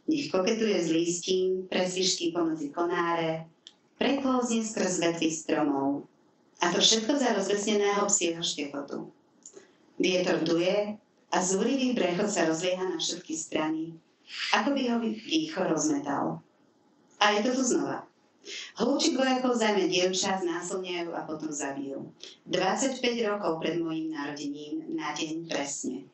Nech koketuje s lístím, presvišky pomedzi konáre, preklózne skrz vetvy stromov. A to všetko za rozvesneného psieho štekotu. Vietor duje, a zúrivý brechod sa rozlieha na všetky strany, ako by ho výcho rozmetal. A je to tu znova. Hlúčik vojakov zajme dievča, znásilňajú a potom zabijú. 25 rokov pred mojím narodením na deň presne.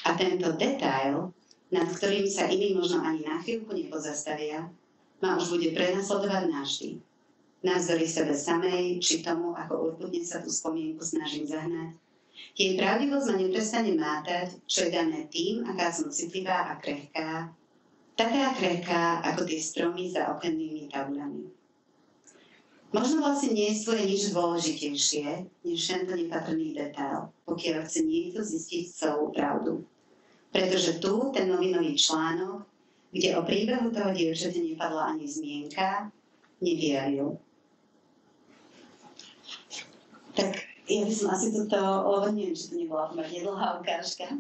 A tento detail, nad ktorým sa iní možno ani na chvíľku nepozastavia, ma už bude prenasledovať navždy. Navzdory sebe samej, či tomu, ako urputne sa tú spomienku snažím zahnať. Jej pravdivosť ma neprestane mátať, čo je dané tým, aká som citlivá a krehká. Taká krehká, ako tie stromy za okennými tabuľami. Možno vlastne nie je svoje nič dôležitejšie, než tento nepatrný detail, pokiaľ chce niekto zistiť celú pravdu. Pretože tu ten novinový článok, kde o príbehu toho dievčaťa nepadla ani zmienka, nevyjavil. Tak ja by som asi toto, lebo neviem, či to nebola pomerne dlhá ukážka.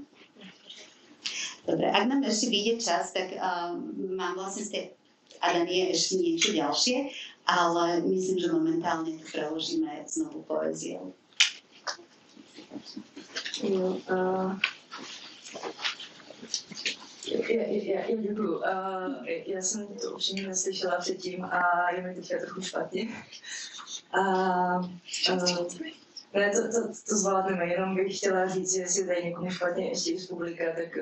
Dobre, ak nám ešte vyjde čas, tak mám vlastne z tej Adanie ešte niečo ďalšie, ale myslím, že momentálne to preložíme znovu poéziou. Jo, já děkuju. Já jsem to upřímně neslyšela předtím a je mi teďka trochu špatně. Ne, to zvládneme, jenom bych chtěla říct, že jestli tady někomu špatně ještě i z publika, tak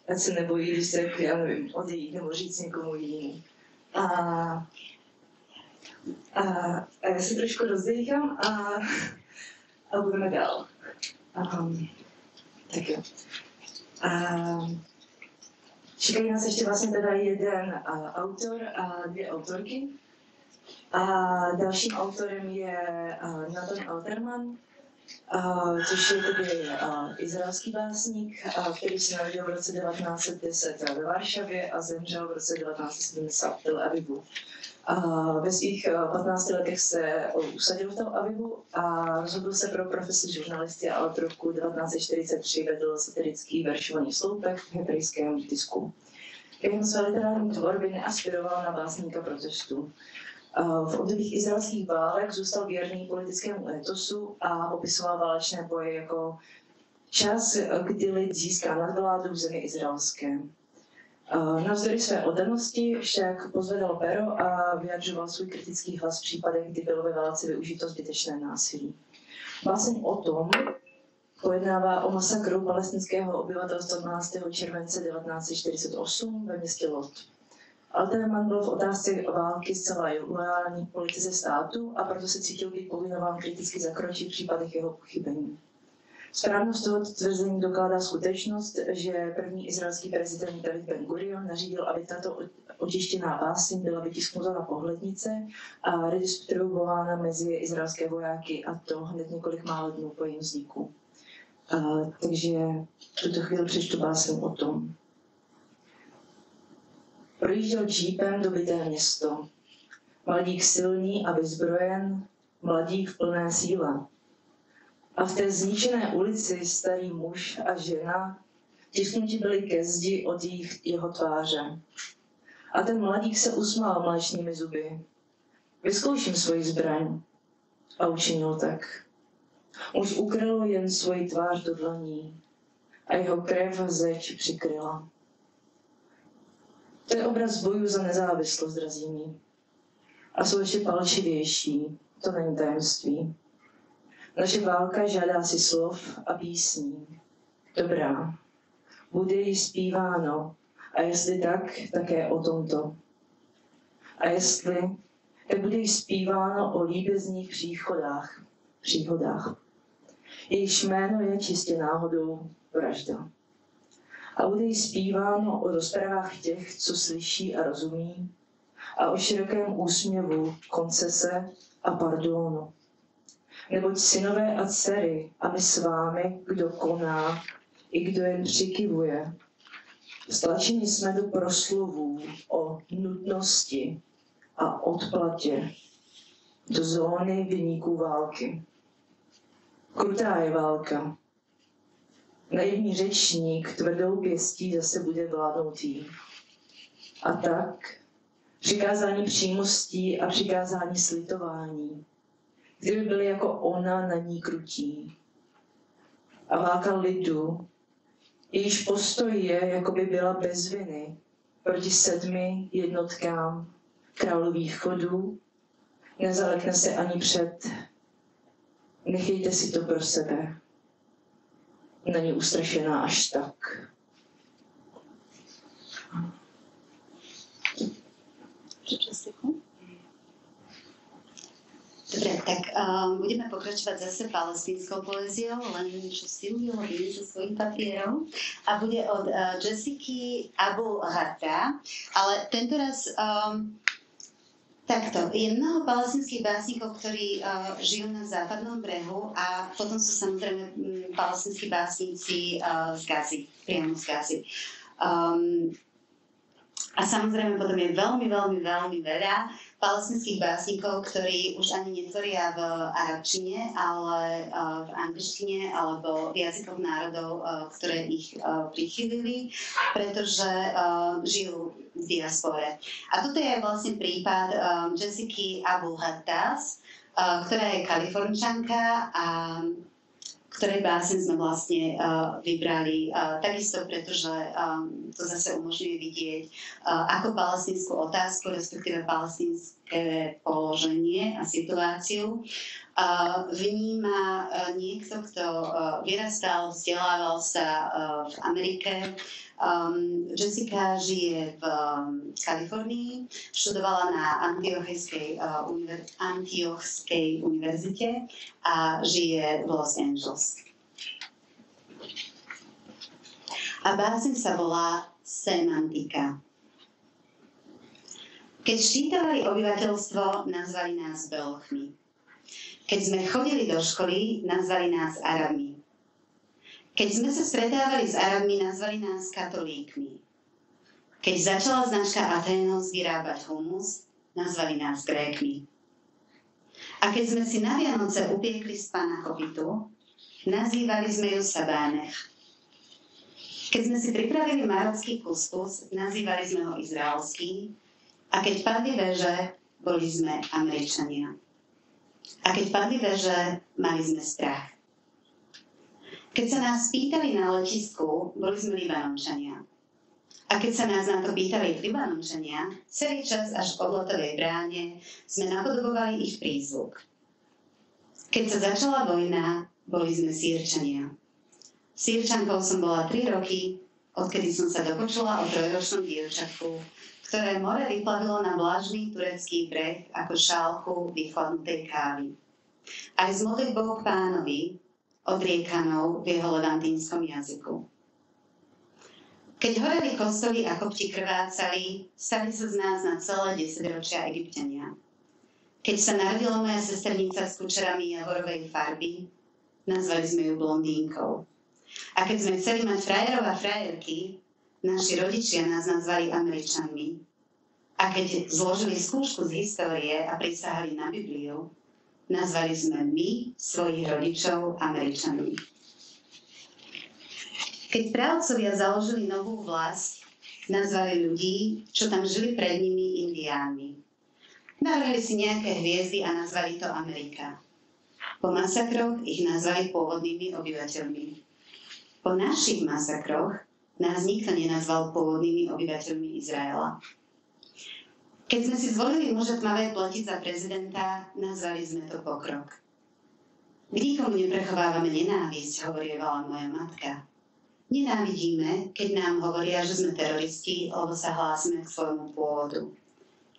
ať se nebojí, když se, já nevím, odejít nebo říct někomu jinému. A já se trošku rozdechám a budeme dál. Tak jo. Čekají nás ještě vlastně teda jeden autor a dvě autorky. A dalším autorem je Nathan Alterman, což je tedy izraelský básník, který se narodil v roce 1910 ve Varšavě a zemřel v roce 1970 v Tel Avivu. Ve svých 15 letech se usadil v Tel Avivu a rozhodl se pro profesi žurnalisty a od roku 1943 vedl satirický veršovaný sloupek v hebrejském tisku. Během své literární tvorby neaspiroval na básníka protestu. V období izraelských válek zůstal věrný politickému etosu a popisoval válečné boje jako čas, kdy lid získá nadvládu v zemi izraelské. Navzdory své oddanosti však pozvedal pero a vyjadřoval svůj kritický hlas v případech, kdy bylo ve válce využito zbytečné násilí. Báseň o tom pojednává o masakru palestinského obyvatelstva 12. července 1948 ve městě Lod. Alterman byl v otázce války zcela lojální k politice státu a proto se cítil být povinován kriticky zakročit v případech jeho pochybení. Správnost tohoto tvrzení dokládá skutečnost, že první izraelský prezident David Ben-Gurion nařídil, aby tato očištěná báseň byla vytisknuta na pohlednice a redistribuována mezi izraelské vojáky, a to hned několik málo dnů po jejím vzniku. Takže v tuto chvíli přečtu báseň o tom. Projížděl džípem dobyté město. Mladík silný a vyzbrojen, mladík v plné síle. A v té zničené ulici starý muž a žena tisknuti byli ke zdi od jeho tváře. A ten mladík se usmál mléčnými zuby. Vyzkouším svoji zbraň. A učinil tak. Muž ukryl jen svoji tvář do dlaní a jeho krev zeď přikryla. To je obraz bojů za nezávislost, drazí mí. A jsou ještě palčivější, to není tajemství. Naše válka žádá si slov a písní. Dobrá, bude jí zpíváno, a jestli tak, také o tomto. A jestli, tak bude jí zpíváno o líbezných příhodách. Jejíž jméno je čistě náhodou vražda. A bude jí zpíváno o rozpravách těch, co slyší a rozumí, a o širokém úsměvu koncese a pardonu. Neboť synové a dcery, a my s vámi, kdo koná, i kdo jen přikivuje, stlačeni jsme do proslovů o nutnosti a odplatě, do zóny viníků války. Krutá je válka. Naivní řečník tvrdou pěstí zase bude vládnout jí. A tak přikázání přímostí a přikázání slitování, kdyby byly jako ona na ní krutí. A válka lidu Jejíž postoj je, jako by byla bez viny proti 7 jednotkám králu východu. Nezalekne se ani před. Nechejte si to pro sebe. Není ustrašená až tak. Dobre, tak budeme pokračovať zase palestínskou poéziou, len čo si uvidíme so svojím papierom. A bude od Jessiky Abu Ghatta, ale tentoraz takto. Je mnoho palestínskych básnikov, ktorí žijú na západnom brehu a potom sú samozrejme palestínski básnici z Gazy, priamo z Gazy. A samozrejme potom je veľmi veľa palestinských básnikov, ktorí už ani netvoria v arabčine, ale v angličtine alebo v jazykoch národov, ktoré ich prichylili, pretože žijú v diaspore. A toto je vlastne prípad Jessiky Abu Ghattas, ktorá je Kalifornčanka a ktorej báseň sme vlastne vybrali takisto, pretože to zase umožňuje vidieť, ako palestínsku otázku, respektíve palestínske položenie a situáciu vníma niekto, kto vyrastal, vzdelával sa v Amerike. Jessica žije v Kalifornii, študovala na Antiochskej univerzite a žije v Los Angeles. A báseň sa volá Semantika. Keď ščítavali obyvateľstvo, nazvali nás belochmi. Keď sme chodili do školy, nazvali nás Arabmi. Keď sme sa stretávali s Arabmi, nazvali nás katolíkmi. Keď začala značka Aténos vyrábať humus, nazvali nás Grékmi. A keď sme si na Vianoce upiekli z panakopitu, nazývali sme ju Sabánech. Keď sme si pripravili marocký kuskus, nazývali sme ho izraelský. A keď padli veže, boli sme Američania. A keď padli veže, mali sme strach. Keď sa nás pýtali na letisku, boli sme Libanončania. A keď sa nás na to pýtali Libanončania, celý čas až v odletovej bráne sme napodobovali ich prízvuk. Keď sa začala vojna, boli sme Sýrčania. Sýrčankou som bola 3 roky, odkedy som sa dopočula o 3-ročnom dievčatku, ktoré more vyplavilo na vlážny turecký breh ako šálku vychladnutej kávy. Aj s modlitbou k Pánovi, odriekanou v jeho levantínskom jazyku. Keď horeli kostoly a kopti krvácali, stali sa z nás na celé 10-ročia Egypťania. Keď sa narodila moja sesternica s kučerami javorovej farby, nazvali sme ju blondínkou. A keď sme chceli mať frajerov a frajerky, naši rodičia nás nazvali Američanmi. A keď zložili skúšku z histórie a prisahali na Bibliu, nazvali sme my svojich rodičov Američanmi. Keď právcovia založili novú vlast, nazvali ľudí, čo tam žili pred nimi, Indiánmi. Navrhli si nejaké hviezdy a nazvali to Amerika. Po masakroch ich nazvali pôvodnými obyvateľmi. Po našich masakroch nás nikto nenazval pôvodnými obyvateľmi Izraela. Keď sme si zvolili muža tmavej pleti za prezidenta, nazvali sme to pokrok. K nikomu neprechovávame nenávisť, hovorievala moja matka. Nenávidíme, keď nám hovoria, že sme teroristi, lebo sa hlásime k svojmu pôvodu.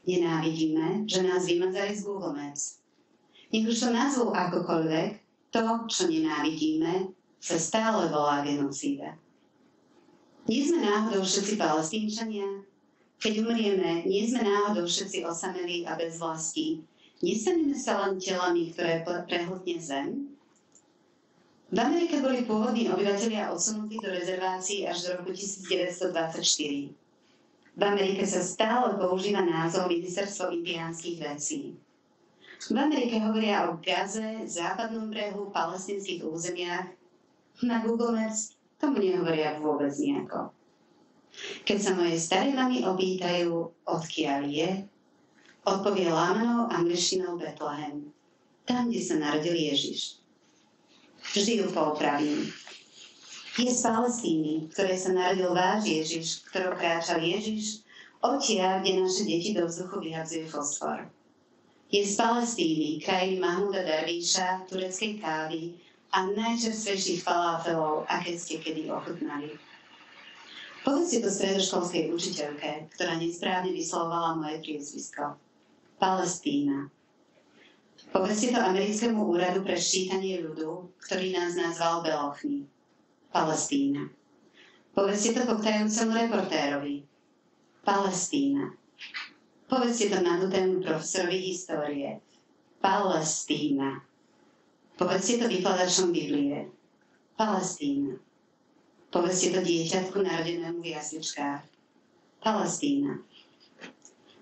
Nenávidíme, že nás vymazali z Google Maps. Nech už to nazvú akokoľvek, to, čo nenávidíme, sa stále volá genocída. Nie sme náhodou všetci Palestínčania? Keď umrieme, nie sme náhodou všetci osamelí a bez vlastí. Nestaneme sa len telami, ktoré prehltne zem? V Amerike boli pôvodní obyvatelia odsunutí do rezervácií až do roku 1924. V Amerike sa stále používa názov Ministerstvo indiánskych vecí. V Amerike hovoria o Gaze, západnom brehu, palestinských územiach. Na Google Maps tomu nehovoria vôbec nejako. Keď sa moje staré mamy opýtajú, odkiaľ je, odpovie lámanou angličtinou Betlehem, tam, kde sa narodil Ježiš. Vždy ju poopravím. Je z Palestíny, v ktorej sa narodil váš Ježiš, ktorou kráčal Ježiš, odtiaľ, kde naše deti do vzduchu vyhadzuje fosfor. Je z Palestíny, krajiny Mahmuda Darvíša, tureckej kávy a najčerstvejších falafelov, aké ste kedy ochutnali. Povedzte to stredoškolskej učiteľke, ktorá nesprávne vyslovovala moje priezvisko. Palestína. Povedzte to americkému úradu pre ščítanie ľudu, ktorý nás nazval belochmi. Palestína. Povedzte to koktajúcemu reportérovi. Palestína. Povedzte to nadutému profesorovi histórie. Palestína. Povedzte to vykladačom Biblie. Palestína. Povedzte to dieťatku narodenému v jasličkách. Palestína.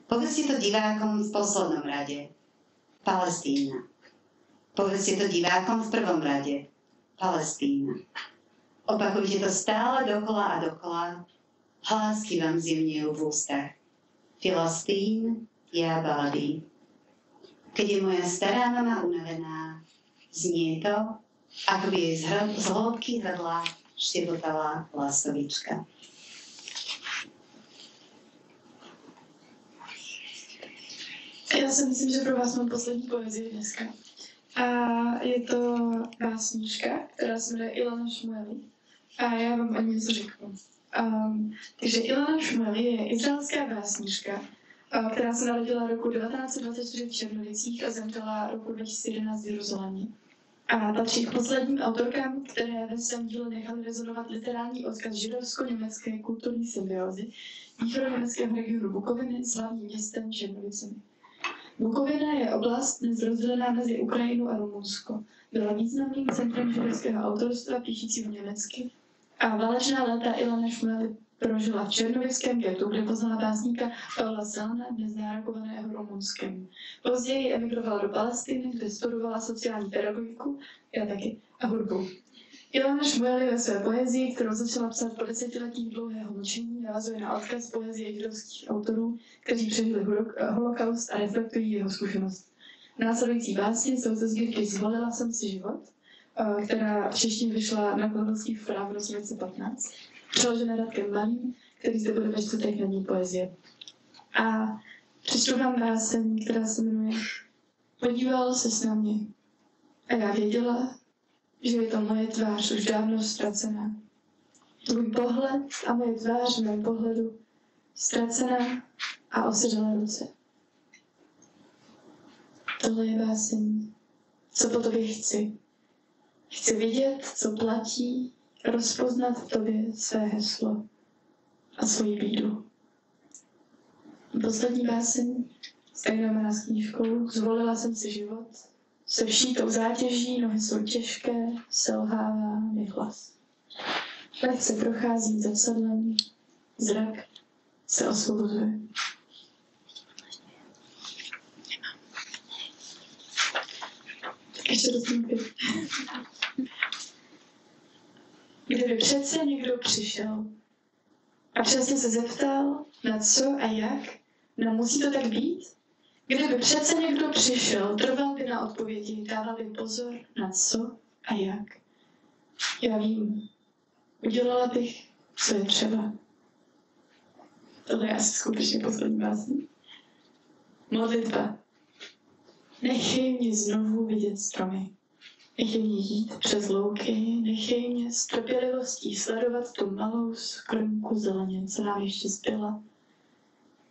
Povedzte to divákom v poslednom rade. Palestína. Povedzte to divákom v prvom rade. Palestína. Opakujte to stále dokola a dokola. Hlásky vám zjemnejú v ústach. Filastín, ja balady. Keď je moja stará mama unavená, znie to, ako by jej z hĺbky hrdla štebotala lastovička. Já si myslím, že pro vás mám poslední poezii dneska. A je to básnička, která se jmenuje Ilana Šmueli. A já vám o ní něco řeknu. Takže Ilana Šmueli je izraelská básnička, která se narodila roku 1924 v Černovicích a zemřela roku 2011 v Jeruzalémě. A patří k posledním autorkám, které ve svém díle nechaly rezonovat literární odkaz židovsko-německé kulturní symbiózy východoněmeckého regionu Bukoviny s hlavním městem Černovicemi. Bukovina je oblast dnes rozdělená mezi Ukrajinu a Rumunsko. Byla významným centrem židovského autorstva píšícího německy a válečná léta Ilana Šmueli prožila v černovickém getu, kde poznala básníka Paula Selna, dnes nárokovaného Rumunskem. Později emigrovala do Palestiny, kde studovala sociální pedagogiku, já taky, a hudbu. Ilana Šmueli ve své poezii, kterou začala psát po desetiletích dlouhého mlčení, navazuje na odkaz poezie židovských autorů, kteří přežili holokaust a reflektují jeho zkušenost. Následující básně jsou ze sbírky Zvolila jsem si život, která v češtině vyšla na Kladovských fórách v roce 2015, přeložená Radkem Malým, který zde bude ve čtvrtek na ní poezie. A přečtu vám báseň, která se jmenuje Podíval ses na mě a já věděla, že je to moje tvář už dávno ztracená. Tvůj pohled a moje tvář v mém pohledu ztracená a osedlé ruce. Tohle je báseň, co po tobě chci. Chci vidět, co platí, rozpoznat v tobě své heslo a svoji bídu. Poslední báseň, stejnojmenná s knížkou, Zvolila jsem si život. Se vší tou zátěží, nohy jsou těžké, selhává mi hlas. Lehce procházím zrcadlem, zrak se osvobozuje. Ještě dostanu pět. Kdyby přece někdo přišel a přesně se zeptal, na co a jak, no musí to tak být? Kdyby přece někdo přišel, trval by na odpovědi, dával by pozor, na co a jak. Já vím, udělala bych, co je třeba. Tohle je asi skutečně poslední básní. Modlitba. Nechej mě znovu vidět stromy. Nechej mě jít přes louky, nechej mě s trpělivostí sledovat tu malou skrnku zeleně, co nám ještě zbyla.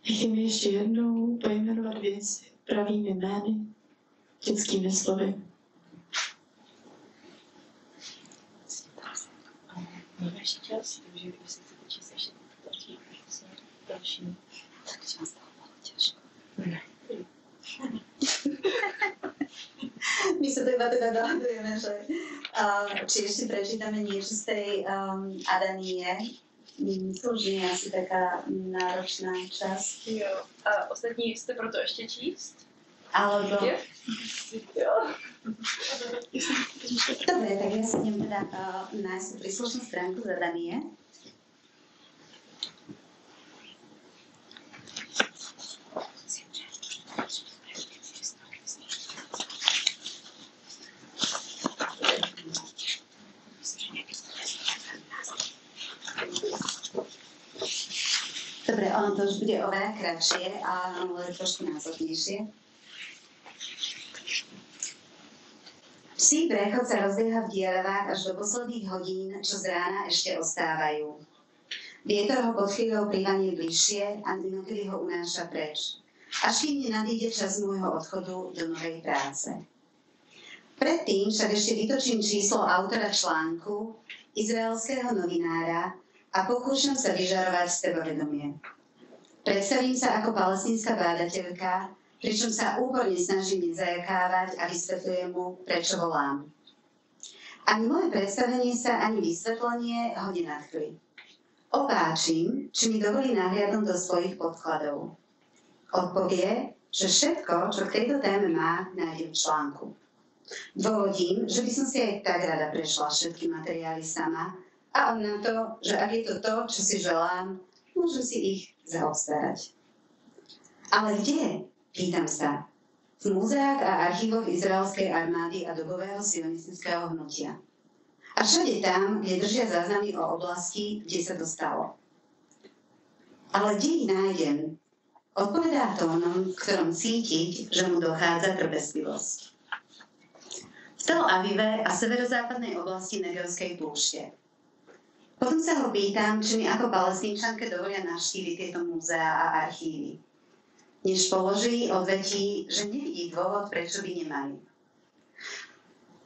Nechej mě ještě jednou pojmenovat věci pravými jmény, dětskými slovy. Máme ještě čas, takže když se chcete číst ještě další, tak čas toho bylo těžko. My sa teda dohadujeme, že či ešte prečítame niečo z tej Adanie. To už nie je asi taká náročná časť. Jo, a ostatní jste proto ještě číst? Alebo... Jo. Dobre, tak ja si idem teda nájsť príslušnú stránku z Adanie. Dobre, ono to už bude oveľa kratšie, ale trošku názornejšie. Psí prechod sa rozbieha v diaľavách až do posledných hodín, čo z rána ešte ostávajú. Vietor ho pod chvíľou privanie bližšie a inokedy ho unáša preč, až kým nenadíde čas môjho odchodu do novej práce. Predtým však ešte vytočím číslo autora článku, izraelského novinára, a pokúšam sa vyžarovať sebavedomie. Predstavím sa ako palestínska bádateľka, pričom sa úporne snažím nezajakávať a vysvetľujem mu, prečo volám. Ani moje predstavenie sa, ani vysvetlenie ho nenadchli. Opáčim, či mi dovolí nahliadnúť do svojich podkladov. Odpovie, že všetko, čo k tejto téme má, nájdem v článku. Dôvodím, že by som si aj tak rada prešla všetky materiály sama, a on na to, že ak je to to, čo si želám, môžem si ich zaobstarať. Ale kde? Pýtam sa. V múzeách a archívoch izraelskej armády a dobového sionistického hnutia. A všade tam, kde držia záznamy o oblasti, kde sa to stalo. Ale kde ich nájdem? Odpovedá tónom, v ktorom cítiť, že mu dochádza trpezlivosť. V Tel Avive a severozápadnej oblasti Negevskej púšte. Potom sa ho pýtam, či mi ako Palestínčanke dovolia navštíviť tieto múzeá a archívy. Než položí, odvetí, že nevidí dôvod, prečo by nemali.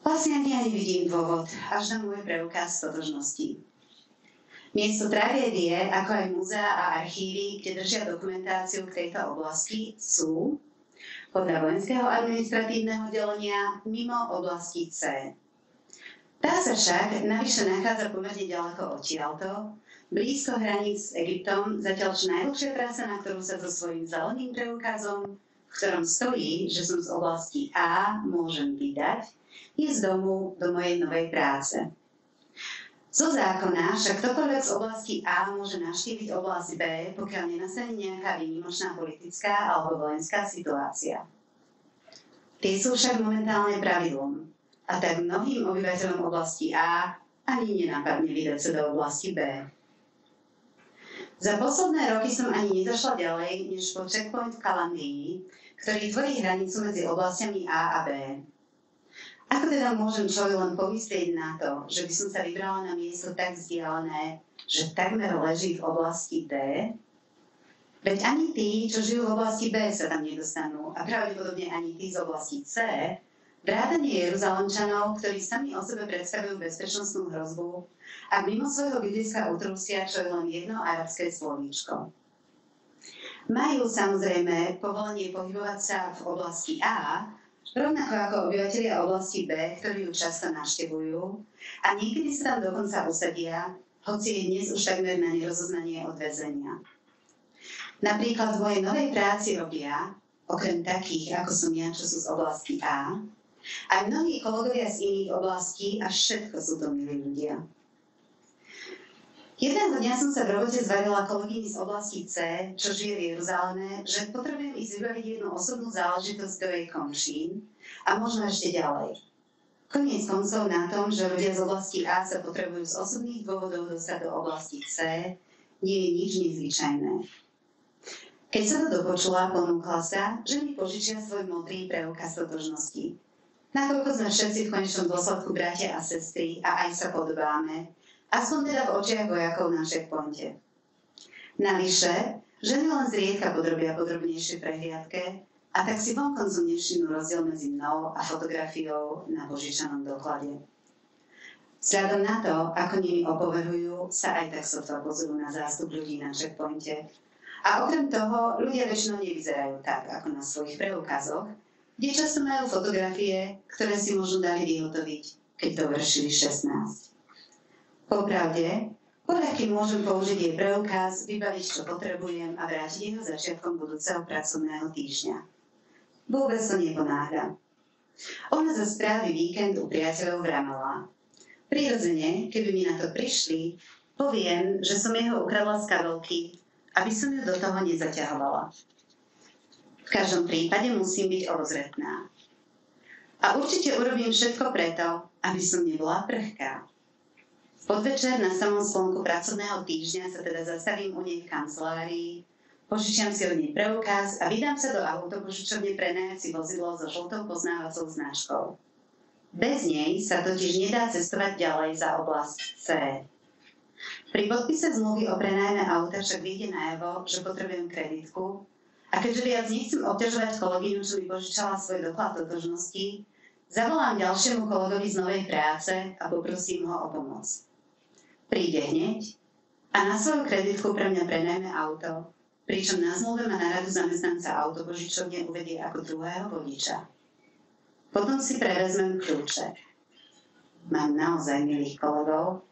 Vlastne ani ja nevidím dôvod, až na môj preukaz totožnosti. Miesto tragédie, ako aj múzeá a archívy, kde držia dokumentáciu k tejto oblasti, sú podľa vojenského administratívneho delenia mimo oblasti C. Tá sa však navyše nachádza pomerne ďaleko odtiaľto, blízko hraníc s Egyptom, zatiaľ čo najlepšia trasa, na ktorú sa so svojím zeleným preukazom, v ktorom stojí, že som z oblasti A, môžem vydať, je z domu do mojej novej práce. Zo zákona však ktokoľvek z oblasti A môže navštíviť oblasť B, pokiaľ nenastane nejaká výnimočná politická alebo vojenská situácia. Tie sú však momentálne pravidlom. A tak mnohým obyvateľom oblasti A ani nenapadne vydať sa do oblasti B. Za posledné roky som ani nezašla ďalej, než po checkpoint v Kalandii, ktorý tvorí hranicu medzi oblastiami A a B. Ako teda môžem človek len pomyslieť na to, že by som sa vybrala na miesto tak vzdialené, že takmer leží v oblasti D? Veď ani tí, čo žijú v oblasti B, sa tam nedostanú a pravdepodobne ani tí z oblasti C, vrátanie Jeruzalemčanov, ktorí sami o sebe predstavujú bezpečnostnú hrozbu a mimo svojho bydliska utrúsia čo je len jedno arabské slovíčko. Majú samozrejme povolenie pohybovať sa v oblasti A, rovnako ako obyvatelia oblasti B, ktorí ju často navštevujú a niekedy sa tam dokonca usadia, hoci je dnes už takmer na nerozoznanie od väzenia. Napríklad v mojej novej práci robia, okrem takých ako som ja, čo sú z oblasti A, aj mnohí kolegovia z iných oblastí a všetko sú to milí ľudia. Jedného dňa som sa v robote zvarila kolegyni z oblasti C, čo žije v Jeruzaleme, že potrebujem ísť vybaviť jednu osobnú záležitosť do jej končín a možno ešte ďalej. Koniec koncov na tom, že ľudia z oblasti A sa potrebujú z osobných dôvodov dostať do oblasti C, nie je nič nezvyčajné. Keď sa to dopočula, ponúkla sa, že mi požičia svoj modrý preukaz totožnosti. Nakoľko sme všetci v konečnom dôsledku bratia a sestry a aj sa podobáme, aspoň teda v očiach vojakov na checkpointe. Navyše, ženy len zriedka podrobia podrobnejšie prehliadke a tak si vonkoncom nevšimnú rozdiel medzi mnou a fotografiou na požičanom doklade. Vzhľadom na to, ako nimi opovrhujú, sa aj tak sotva pozorujú na zástup ľudí na checkpointe. A okrem toho, ľudia väčšinou nevyzerajú tak, ako na svojich preukazoch, kde často majú fotografie, ktoré si možno dali vyhotoviť, keď dovršili 16. Popravde, poľahky môžem použiť jej preukaz, vybaviť, čo potrebujem a vrátiť ho začiatkom budúceho pracovného týždňa. Vôbec to neponáhľa. Ona za správi víkend u priateľov v Ramallah. Prirodzene, keby mi na to prišli, poviem, že som jeho ukradla z kabelky, aby som ju do toho nezaťahovala. V každom prípade musím byť obozretná. A určite urobím všetko preto, aby som nebola prchká. V podvečer na samom sklonku pracovného týždňa sa teda zastavím u nej v kancelárii Požičiam si od nej preukaz a vydám sa do autopožičovne prenajať si vozidlo so žltou poznávacou značkou. Bez nej sa totiž nedá cestovať ďalej za oblasť C. Pri podpise zmluvy o prenajme auta však vyjde najavo, že potrebujem kreditku a keďže viac nechcem obťažovať kolegyňu, čo mi požičala svoj doklad totožnosti, zavolám ďalšiemu kolegovi z novej práce a poprosím ho o pomoc. Príde hneď a na svoju kreditku pre mňa prenajme auto, pričom na zmluve ma na radu zamestnanca autopožičovne uvedie ako druhého vodiča. Potom si prevezmem kľúče. Mám naozaj milých kolegov.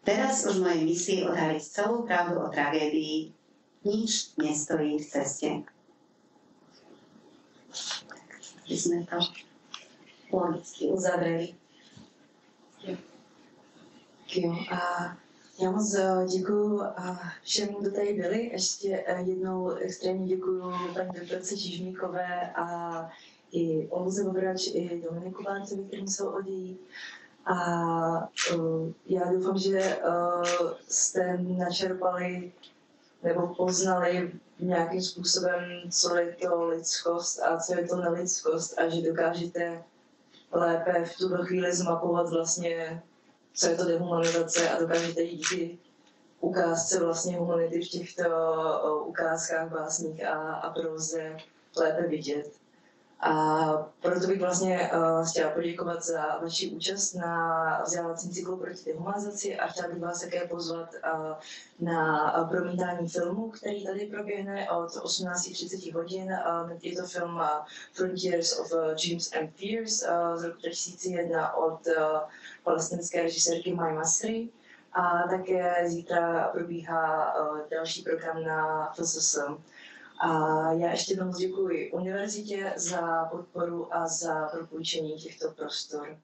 Teraz už mojej misii odhaliť celú pravdu o tragédii nič nestojí v ceste. Že sme to logicky uzavreli. Jo, a já moc děkuju všem, kdo tady byli. Ještě jednou extrémně děkuju paní doktorce Čižmíkové a i Olze Vobrač, i Dominiku Váncovi, který musel odejít. A já doufám, že jste načerpali nebo poznali nějakým způsobem, co je to lidskost a co je to nelidskost a že dokážete lépe v tuto chvíli zmapovat vlastně, co je to dehumanizace a dokážete díky ukázce vlastně humanity v těchto ukázkách, básních a proze lépe vidět. A proto bych vlastně chtěla poděkovat za vaši účast na vzdělávacím cyklu proti dehumanizaci a chtěla bych vás také pozvat na promítání filmu, který tady proběhne od 18:30 hodin. Je to film Frontiers of Dreams and Fears z roku 2001 od palestinské režisérky Mai Masry. A také zítra probíhá další program na FSS. A já ještě jednou děkuji univerzitě za podporu a za propůjčení těchto prostor.